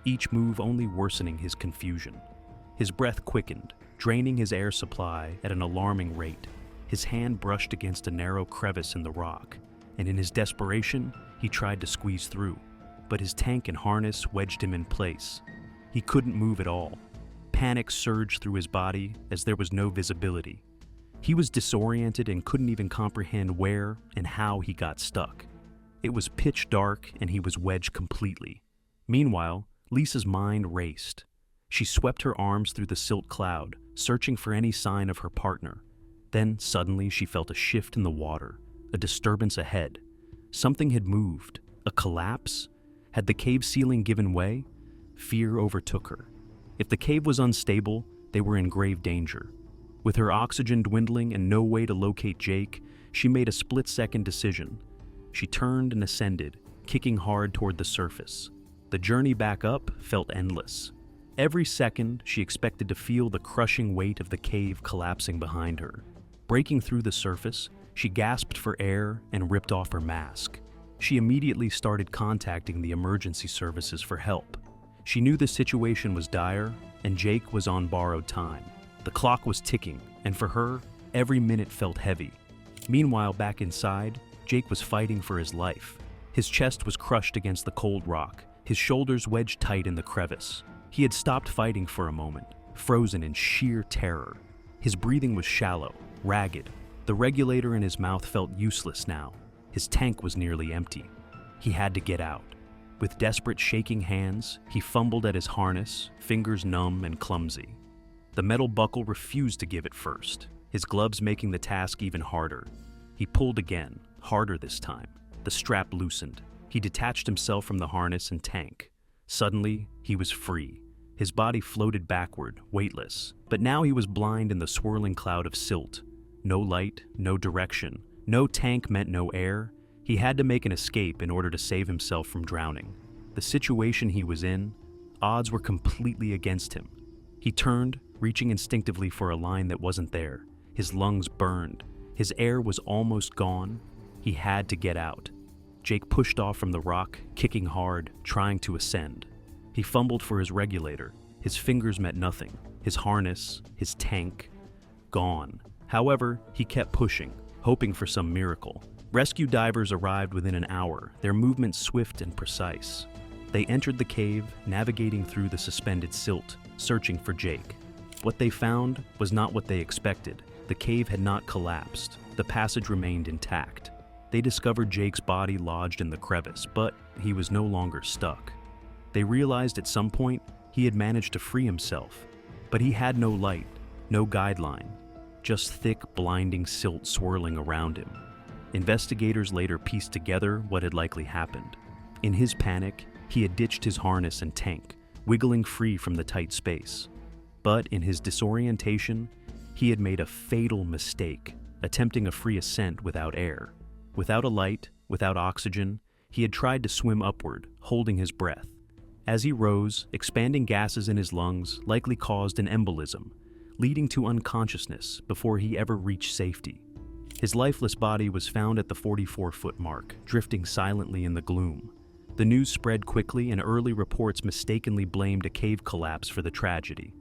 each move only worsening his confusion. His breath quickened, draining his air supply at an alarming rate. His hand brushed against a narrow crevice in the rock, and in his desperation, he tried to squeeze through. But his tank and harness wedged him in place. He couldn't move at all. Panic surged through his body as there was no visibility. He was disoriented and couldn't even comprehend where and how he got stuck. It was pitch dark and he was wedged completely. Meanwhile, Lisa's mind raced. She swept her arms through the silt cloud, searching for any sign of her partner. Then suddenly she felt a shift in the water, a disturbance ahead. Something had moved. A collapse? Had the cave ceiling given way? Fear overtook her. If the cave was unstable, they were in grave danger. With her oxygen dwindling and no way to locate Jake, she made a split-second decision. She turned and ascended, kicking hard toward the surface. The journey back up felt endless. Every second, she expected to feel the crushing weight of the cave collapsing behind her. Breaking through the surface, she gasped for air and ripped off her mask. She immediately started contacting the emergency services for help. She knew the situation was dire, and Jake was on borrowed time. The clock was ticking, and for her, every minute felt heavy. Meanwhile, back inside, Jake was fighting for his life. His chest was crushed against the cold rock, his shoulders wedged tight in the crevice. He had stopped fighting for a moment, frozen in sheer terror. His breathing was shallow, ragged. The regulator in his mouth felt useless now. His tank was nearly empty. He had to get out. With desperate shaking hands, he fumbled at his harness, fingers numb and clumsy. The metal buckle refused to give it first, his gloves making the task even harder. He pulled again, harder this time. The strap loosened. He detached himself from the harness and tank. Suddenly, he was free. His body floated backward, weightless, but now he was blind in the swirling cloud of silt. No light, no direction. No tank meant no air. He had to make an escape in order to save himself from drowning. The situation he was in, odds were completely against him. He turned, reaching instinctively for a line that wasn't there. His lungs burned. His air was almost gone. He had to get out. Jake pushed off from the rock, kicking hard, trying to ascend. He fumbled for his regulator. His fingers met nothing. His harness, his tank, gone. However, he kept pushing, hoping for some miracle. Rescue divers arrived within an hour, their movements swift and precise. They entered the cave, navigating through the suspended silt, searching for Jake. What they found was not what they expected. The cave had not collapsed. The passage remained intact. They discovered Jake's body lodged in the crevice, but he was no longer stuck. They realized at some point he had managed to free himself, but he had no light, no guideline, just thick, blinding silt swirling around him. Investigators later pieced together what had likely happened. In his panic, he had ditched his harness and tank, wiggling free from the tight space. But in his disorientation, he had made a fatal mistake, attempting a free ascent without air. Without a light, without oxygen, he had tried to swim upward, holding his breath. As he rose, expanding gases in his lungs likely caused an embolism, leading to unconsciousness before he ever reached safety. His lifeless body was found at the 44-foot mark, drifting silently in the gloom. The news spread quickly, and early reports mistakenly blamed a cave collapse for the tragedy.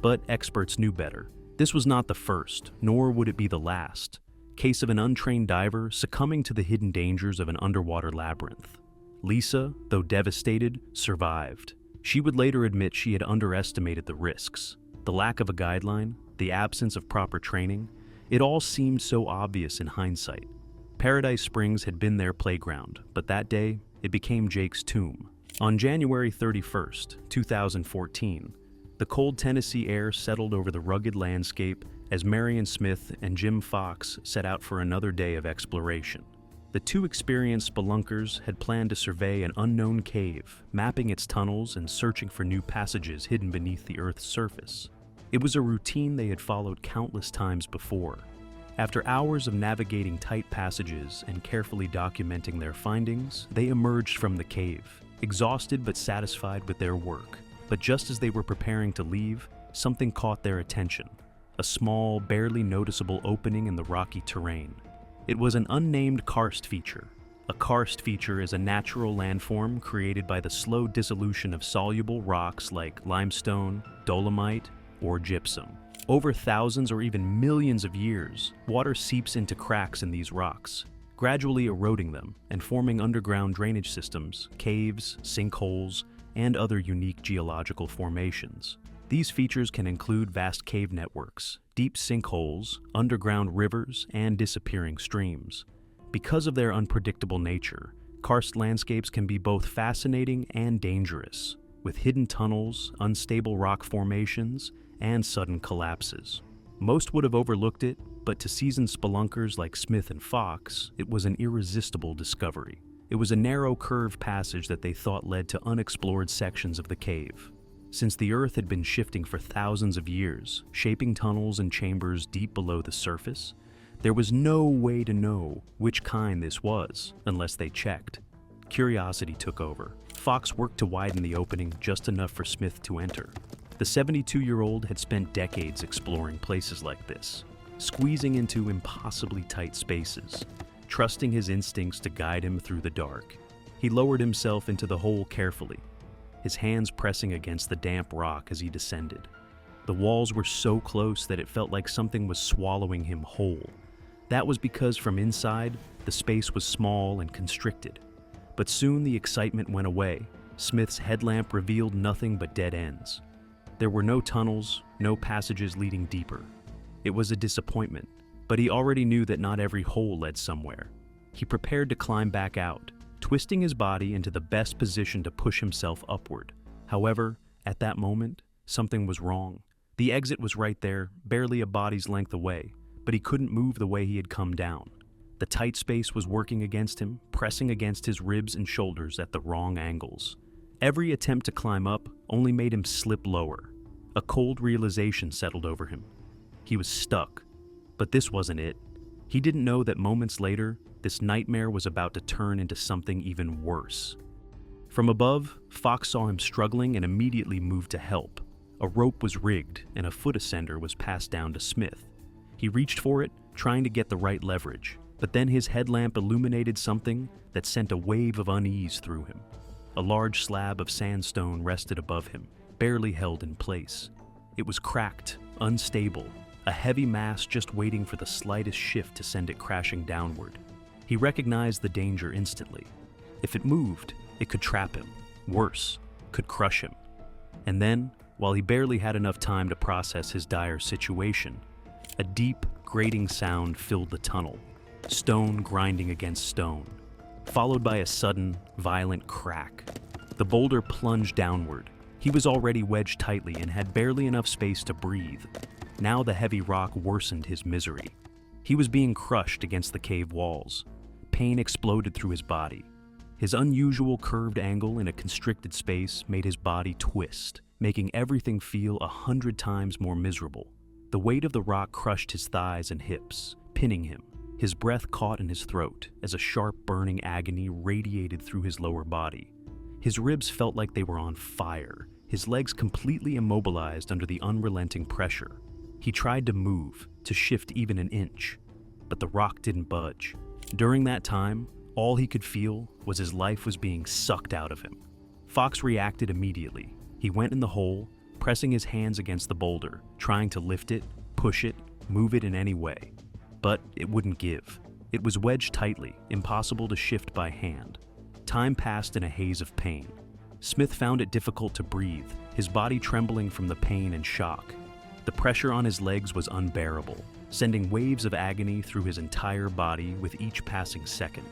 But experts knew better. This was not the first, nor would it be the last, case of an untrained diver succumbing to the hidden dangers of an underwater labyrinth. Lisa, though devastated, survived. She would later admit she had underestimated the risks. The lack of a guideline, the absence of proper training, it all seemed so obvious in hindsight. Paradise Springs had been their playground, but that day, it became Jake's tomb. On January 31st, 2014, the cold Tennessee air settled over the rugged landscape as Marion Smith and Jim Fox set out for another day of exploration. The two experienced spelunkers had planned to survey an unknown cave, mapping its tunnels and searching for new passages hidden beneath the Earth's surface. It was a routine they had followed countless times before. After hours of navigating tight passages and carefully documenting their findings, they emerged from the cave, exhausted but satisfied with their work. But just as they were preparing to leave, something caught their attention. A small, barely noticeable opening in the rocky terrain. It was an unnamed karst feature. A karst feature is a natural landform created by the slow dissolution of soluble rocks like limestone, dolomite, or gypsum. Over thousands or even millions of years, water seeps into cracks in these rocks, gradually eroding them and forming underground drainage systems, caves, sinkholes, and other unique geological formations. These features can include vast cave networks, deep sinkholes, underground rivers, and disappearing streams. Because of their unpredictable nature, karst landscapes can be both fascinating and dangerous, with hidden tunnels, unstable rock formations, and sudden collapses. Most would have overlooked it, but to seasoned spelunkers like Smith and Fox, it was an irresistible discovery. It was a narrow curved passage that they thought led to unexplored sections of the cave. Since the Earth had been shifting for thousands of years, shaping tunnels and chambers deep below the surface, there was no way to know which kind this was unless they checked. Curiosity took over. Fox worked to widen the opening just enough for Smith to enter. The 72-year-old had spent decades exploring places like this, squeezing into impossibly tight spaces, trusting his instincts to guide him through the dark. He lowered himself into the hole carefully, his hands pressing against the damp rock as he descended. The walls were so close that it felt like something was swallowing him whole. That was because from inside, the space was small and constricted. But soon the excitement went away. Smith's headlamp revealed nothing but dead ends. There were no tunnels, no passages leading deeper. It was a disappointment, but he already knew that not every hole led somewhere. He prepared to climb back out, twisting his body into the best position to push himself upward. However, at that moment, something was wrong. The exit was right there, barely a body's length away, but he couldn't move the way he had come down. The tight space was working against him, pressing against his ribs and shoulders at the wrong angles. Every attempt to climb up only made him slip lower. A cold realization settled over him. He was stuck. But this wasn't it. He didn't know that moments later, this nightmare was about to turn into something even worse. From above, Fox saw him struggling and immediately moved to help. A rope was rigged and a foot ascender was passed down to Smith. He reached for it, trying to get the right leverage, but then his headlamp illuminated something that sent a wave of unease through him. A large slab of sandstone rested above him, barely held in place. It was cracked, unstable, a heavy mass just waiting for the slightest shift to send it crashing downward. He recognized the danger instantly. If it moved, it could trap him. Worse, could crush him. And then, while he barely had enough time to process his dire situation, a deep, grating sound filled the tunnel. stone grinding against stone, followed by a sudden, violent crack. The boulder plunged downward. He was already wedged tightly and had barely enough space to breathe. Now the heavy rock worsened his misery. He was being crushed against the cave walls. Pain exploded through his body. His unusual curved angle in a constricted space made his body twist, making everything feel 100 times more miserable. The weight of the rock crushed his thighs and hips, pinning him. His breath caught in his throat as a sharp burning agony radiated through his lower body. His ribs felt like they were on fire, his legs completely immobilized under the unrelenting pressure. He tried to move, to shift even an inch, but the rock didn't budge. During that time, all he could feel was his life was being sucked out of him. Fox reacted immediately. He went in the hole, pressing his hands against the boulder, trying to lift it, push it, move it in any way. But it wouldn't give. It was wedged tightly, impossible to shift by hand. Time passed in a haze of pain. Smith found it difficult to breathe, his body trembling from the pain and shock. The pressure on his legs was unbearable, sending waves of agony through his entire body with each passing second.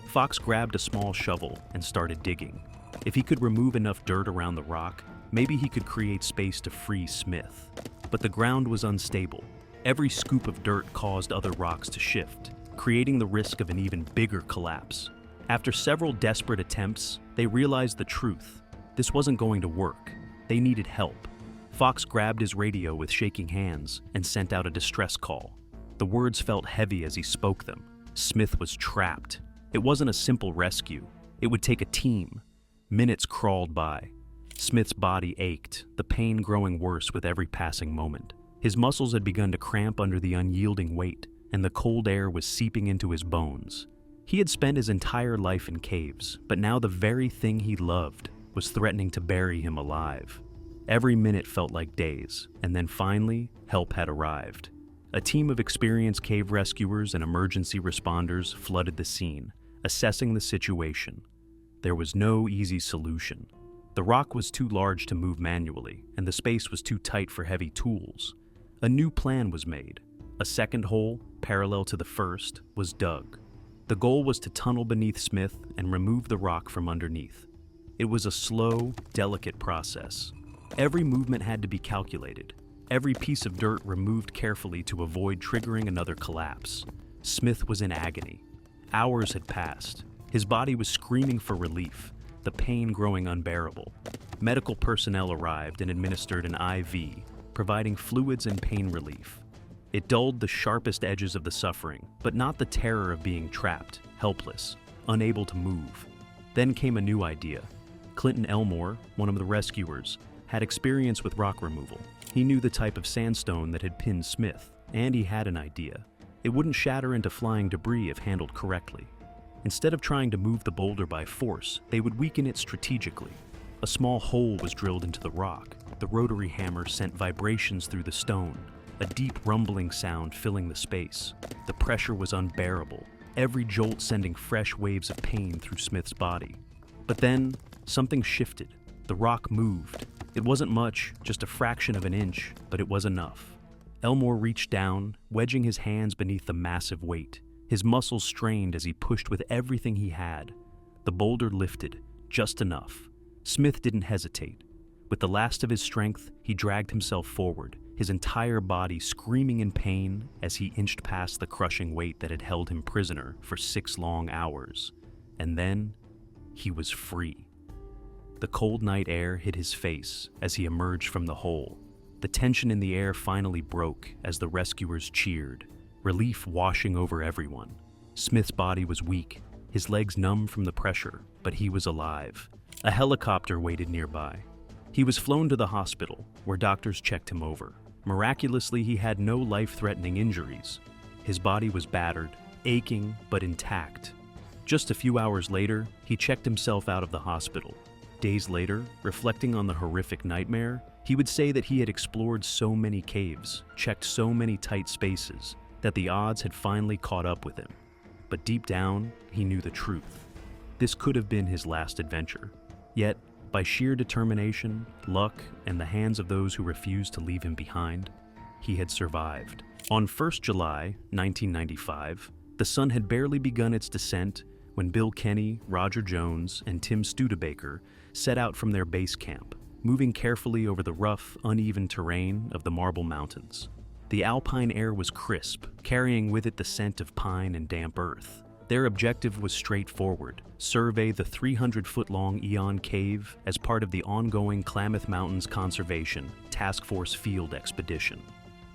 Fox grabbed a small shovel and started digging. If he could remove enough dirt around the rock, maybe he could create space to free Smith. But the ground was unstable. Every scoop of dirt caused other rocks to shift, creating the risk of an even bigger collapse. After several desperate attempts, they realized the truth. This wasn't going to work. They needed help. Fox grabbed his radio with shaking hands and sent out a distress call. The words felt heavy as he spoke them. Smith was trapped. It wasn't a simple rescue. It would take a team. Minutes crawled by. Smith's body ached, the pain growing worse with every passing moment. His muscles had begun to cramp under the unyielding weight, and the cold air was seeping into his bones. He had spent his entire life in caves, but now the very thing he loved was threatening to bury him alive. Every minute felt like days, and then finally, help had arrived. A team of experienced cave rescuers and emergency responders flooded the scene, assessing the situation. There was no easy solution. The rock was too large to move manually, and the space was too tight for heavy tools. A new plan was made. A second hole, parallel to the first, was dug. The goal was to tunnel beneath Smith and remove the rock from underneath. It was a slow, delicate process. Every movement had to be calculated. Every piece of dirt removed carefully to avoid triggering another collapse. Smith was in agony. Hours had passed. His body was screaming for relief, the pain growing unbearable. Medical personnel arrived and administered an IV, providing fluids and pain relief. It dulled the sharpest edges of the suffering, but not the terror of being trapped, helpless, unable to move. Then came a new idea. Clinton Elmore, one of the rescuers, had experience with rock removal. He knew the type of sandstone that had pinned Smith, and he had an idea. It wouldn't shatter into flying debris if handled correctly. Instead of trying to move the boulder by force, they would weaken it strategically. A small hole was drilled into the rock. The rotary hammer sent vibrations through the stone, a deep rumbling sound filling the space. The pressure was unbearable, every jolt sending fresh waves of pain through Smith's body. But then, something shifted. The rock moved. It wasn't much, just a fraction of an inch, but it was enough. Elmore reached down, wedging his hands beneath the massive weight. His muscles strained as he pushed with everything he had. The boulder lifted, just enough. Smith didn't hesitate. With the last of his strength, he dragged himself forward, his entire body screaming in pain as he inched past the crushing weight that had held him prisoner for 6 long hours. And then, he was free. The cold night air hit his face as he emerged from the hole. The tension in the air finally broke as the rescuers cheered, relief washing over everyone. Smith's body was weak, his legs numb from the pressure, but he was alive. A helicopter waited nearby. He was flown to the hospital, where doctors checked him over. Miraculously, he had no life-threatening injuries. His body was battered, aching, but intact. Just a few hours later, he checked himself out of the hospital. Days later, reflecting on the horrific nightmare, he would say that he had explored so many caves, checked so many tight spaces, that the odds had finally caught up with him. But deep down, he knew the truth. This could have been his last adventure. Yet, by sheer determination, luck, and the hands of those who refused to leave him behind, he had survived. On 1st July, 1995, The sun had barely begun its descent when Bill Kenny, Roger Jones, and Tim Studebaker set out from their base camp, moving carefully over the rough, uneven terrain of the Marble Mountains. The alpine air was crisp, carrying with it the scent of pine and damp earth. Their objective was straightforward: survey the 300-foot-long Eon Cave as part of the ongoing Klamath Mountains Conservation Task Force Field Expedition.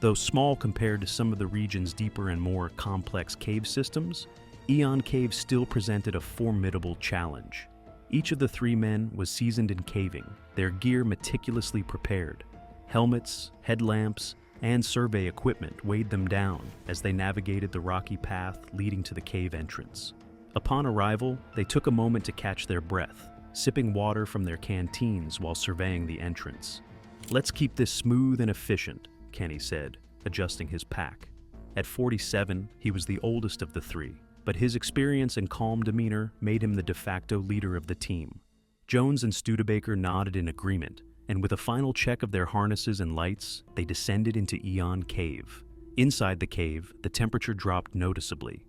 Though small compared to some of the region's deeper and more complex cave systems, Eon Cave still presented a formidable challenge. Each of the three men was seasoned in caving, their gear meticulously prepared. Helmets, headlamps, and survey equipment weighed them down as they navigated the rocky path leading to the cave entrance. Upon arrival, they took a moment to catch their breath, sipping water from their canteens while surveying the entrance. "Let's keep this smooth and efficient," Kenny said, adjusting his pack. At 47, he was the oldest of the three, but his experience and calm demeanor made him the de facto leader of the team. Jones and Studebaker nodded in agreement, and with a final check of their harnesses and lights, they descended into Eon Cave. Inside the cave, the temperature dropped noticeably.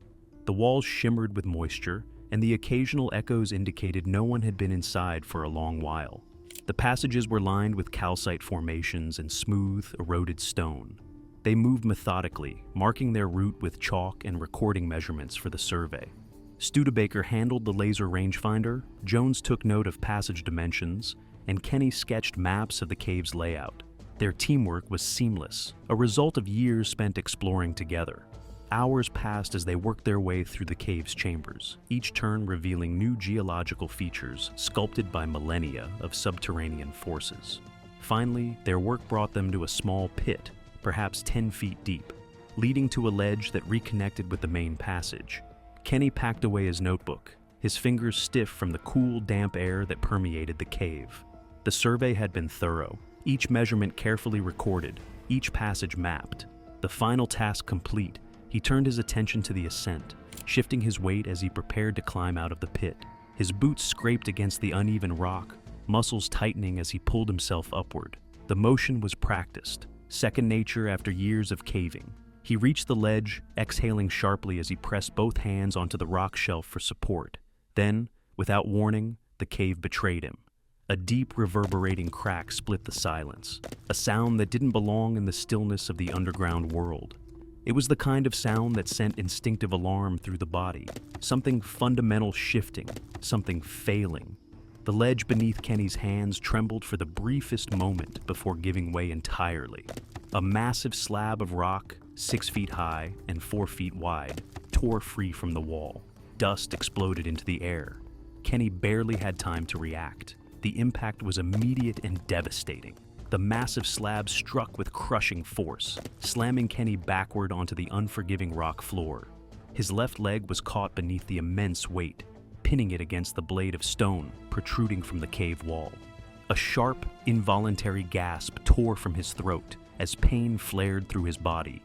The walls shimmered with moisture, and the occasional echoes indicated no one had been inside for a long while. The passages were lined with calcite formations and smooth, eroded stone. They moved methodically, marking their route with chalk and recording measurements for the survey. Studebaker handled the laser rangefinder, Jones took note of passage dimensions, and Kenny sketched maps of the cave's layout. Their teamwork was seamless, a result of years spent exploring together. Hours passed as they worked their way through the cave's chambers, each turn revealing new geological features sculpted by millennia of subterranean forces. Finally, their work brought them to a small pit, perhaps 10 feet deep, leading to a ledge that reconnected with the main passage. Kenny packed away his notebook, his fingers stiff from the cool, damp air that permeated the cave. The survey had been thorough, each measurement carefully recorded, each passage mapped. The final task complete, he turned his attention to the ascent, shifting his weight as he prepared to climb out of the pit. His boots scraped against the uneven rock, muscles tightening as he pulled himself upward. The motion was practiced, second nature after years of caving. He reached the ledge, exhaling sharply as he pressed both hands onto the rock shelf for support. Then, without warning, the cave betrayed him. A deep, reverberating crack split the silence, a sound that didn't belong in the stillness of the underground world. It was the kind of sound that sent instinctive alarm through the body, something fundamental shifting, something failing. The ledge beneath Kenny's hands trembled for the briefest moment before giving way entirely. A massive slab of rock, 6 feet high and 4 feet wide, tore free from the wall. Dust exploded into the air. Kenny barely had time to react. The impact was immediate and devastating. The massive slab struck with crushing force, slamming Kenny backward onto the unforgiving rock floor. His left leg was caught beneath the immense weight, pinning it against the blade of stone protruding from the cave wall. A sharp, involuntary gasp tore from his throat as pain flared through his body,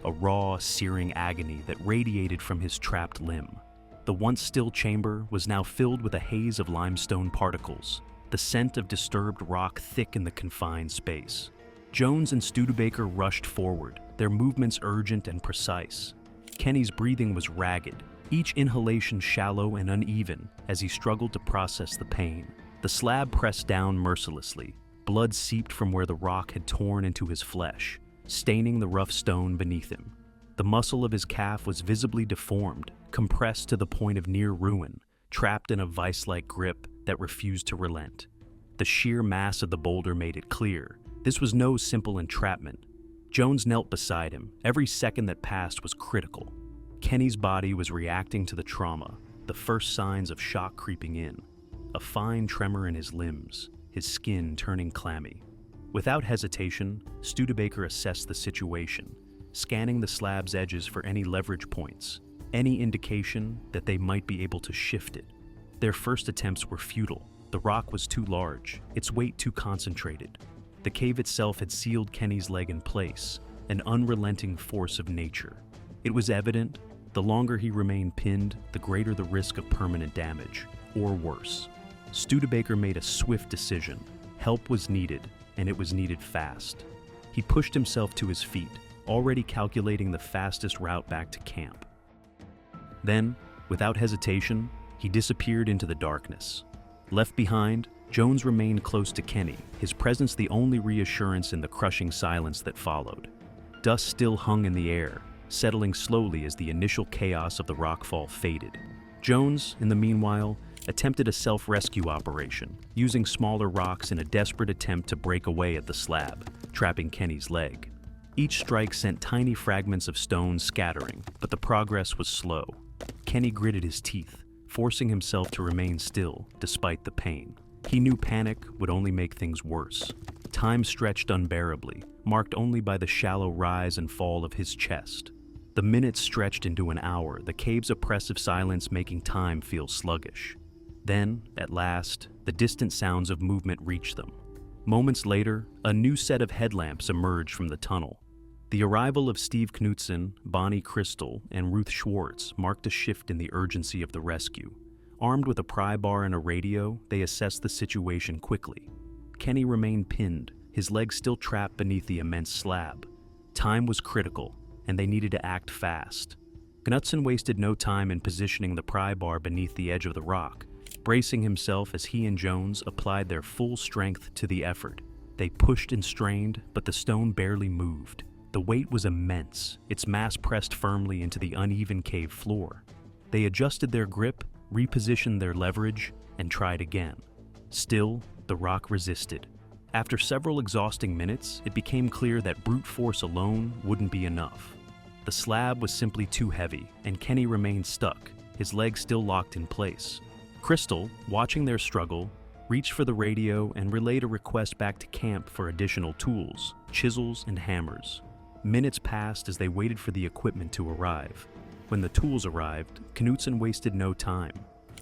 a raw, searing agony that radiated from his trapped limb. The once still chamber was now filled with a haze of limestone particles, the scent of disturbed rock thick in the confined space. Jones and Studebaker rushed forward, their movements urgent and precise. Kenny's breathing was ragged, each inhalation shallow and uneven as he struggled to process the pain. The slab pressed down mercilessly. Blood seeped from where the rock had torn into his flesh, staining the rough stone beneath him. The muscle of his calf was visibly deformed, compressed to the point of near ruin, trapped in a vice-like grip that refused to relent. The sheer mass of the boulder made it clear. This was no simple entrapment. Jones knelt beside him. Every second that passed was critical. Kenny's body was reacting to the trauma, the first signs of shock creeping in. A fine tremor in his limbs, his skin turning clammy. Without hesitation, Studebaker assessed the situation, scanning the slab's edges for any leverage points, any indication that they might be able to shift it. Their first attempts were futile. The rock was too large, its weight too concentrated. The cave itself had sealed Kenny's leg in place, an unrelenting force of nature. It was evident, the longer he remained pinned, the greater the risk of permanent damage, or worse. Studebaker made a swift decision. Help was needed, and it was needed fast. He pushed himself to his feet, already calculating the fastest route back to camp. Then, without hesitation, he disappeared into the darkness. Left behind, Jones remained close to Kenny, his presence the only reassurance in the crushing silence that followed. Dust still hung in the air, settling slowly as the initial chaos of the rockfall faded. Jones, in the meanwhile, attempted a self-rescue operation, using smaller rocks in a desperate attempt to break away at the slab, trapping Kenny's leg. Each strike sent tiny fragments of stone scattering, but the progress was slow. Kenny gritted his teeth, forcing himself to remain still despite the pain. He knew panic would only make things worse. Time stretched unbearably, marked only by the shallow rise and fall of his chest. The minutes stretched into an hour, the cave's oppressive silence making time feel sluggish. Then, at last, the distant sounds of movement reached them. Moments later, a new set of headlamps emerged from the tunnel. The arrival of Steve Knutson, Bonnie Crystal, and Ruth Schwartz marked a shift in the urgency of the rescue. Armed with a pry bar and a radio, they assessed the situation quickly. Kenny remained pinned, his legs still trapped beneath the immense slab. Time was critical, and they needed to act fast. Knutson wasted no time in positioning the pry bar beneath the edge of the rock, bracing himself as he and Jones applied their full strength to the effort. They pushed and strained, but the stone barely moved. The weight was immense, its mass pressed firmly into the uneven cave floor. They adjusted their grip, repositioned their leverage, and tried again. Still, the rock resisted. After several exhausting minutes, it became clear that brute force alone wouldn't be enough. The slab was simply too heavy, and Kenny remained stuck, his legs still locked in place. Crystal, watching their struggle, reached for the radio and relayed a request back to camp for additional tools, chisels, and hammers. Minutes passed as they waited for the equipment to arrive. When the tools arrived, Knutson wasted no time.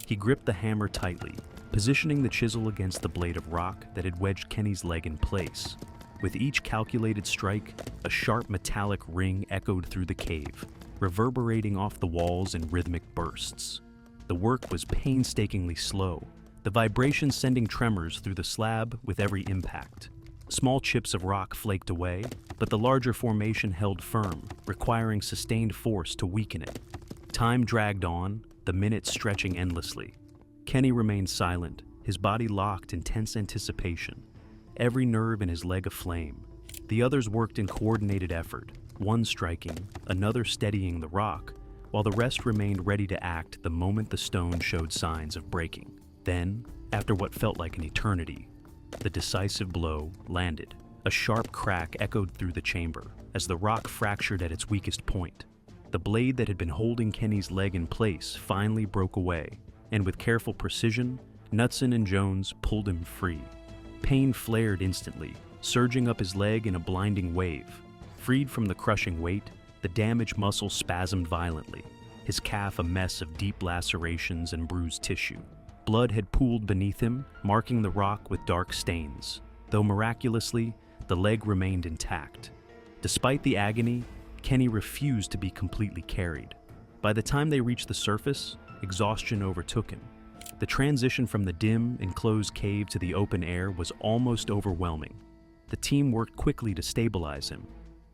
He gripped the hammer tightly, positioning the chisel against the blade of rock that had wedged Kenny's leg in place. With each calculated strike, a sharp metallic ring echoed through the cave, reverberating off the walls in rhythmic bursts. The work was painstakingly slow, the vibration sending tremors through the slab with every impact. Small chips of rock flaked away, but the larger formation held firm, requiring sustained force to weaken it. Time dragged on, the minutes stretching endlessly. Kenny remained silent, his body locked in tense anticipation, every nerve in his leg aflame. The others worked in coordinated effort, one striking, another steadying the rock, while the rest remained ready to act the moment the stone showed signs of breaking. Then, after what felt like an eternity, the decisive blow landed. A sharp crack echoed through the chamber as the rock fractured at its weakest point. The blade that had been holding Kenny's leg in place finally broke away, and with careful precision, Knutson and Jones pulled him free. Pain flared instantly, surging up his leg in a blinding wave. Freed from the crushing weight, the damaged muscle spasmed violently, his calf a mess of deep lacerations and bruised tissue. Blood had pooled beneath him, marking the rock with dark stains, though miraculously, the leg remained intact. Despite the agony, Kenny refused to be completely carried. By the time they reached the surface, exhaustion overtook him. The transition from the dim, enclosed cave to the open air was almost overwhelming. The team worked quickly to stabilize him.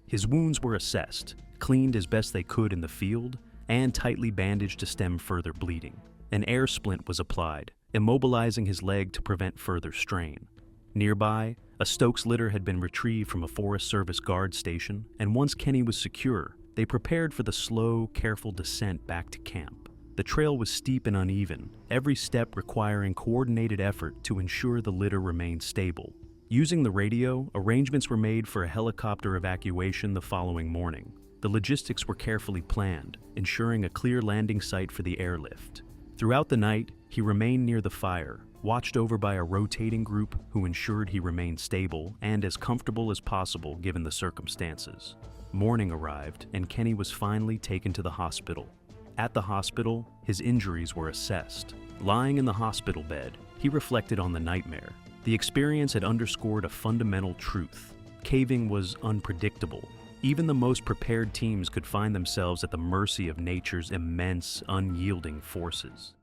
His wounds were assessed, cleaned as best they could in the field, and tightly bandaged to stem further bleeding. An air splint was applied, immobilizing his leg to prevent further strain. Nearby, a Stokes litter had been retrieved from a Forest Service guard station, and once Kenny was secure, they prepared for the slow, careful descent back to camp. The trail was steep and uneven, every step requiring coordinated effort to ensure the litter remained stable. Using the radio, arrangements were made for a helicopter evacuation the following morning. The logistics were carefully planned, ensuring a clear landing site for the airlift. Throughout the night, he remained near the fire, watched over by a rotating group who ensured he remained stable and as comfortable as possible given the circumstances. Morning arrived, and Kenny was finally taken to the hospital. At the hospital, his injuries were assessed. Lying in the hospital bed, he reflected on the nightmare. The experience had underscored a fundamental truth. Caving was unpredictable. Even the most prepared teams could find themselves at the mercy of nature's immense, unyielding forces.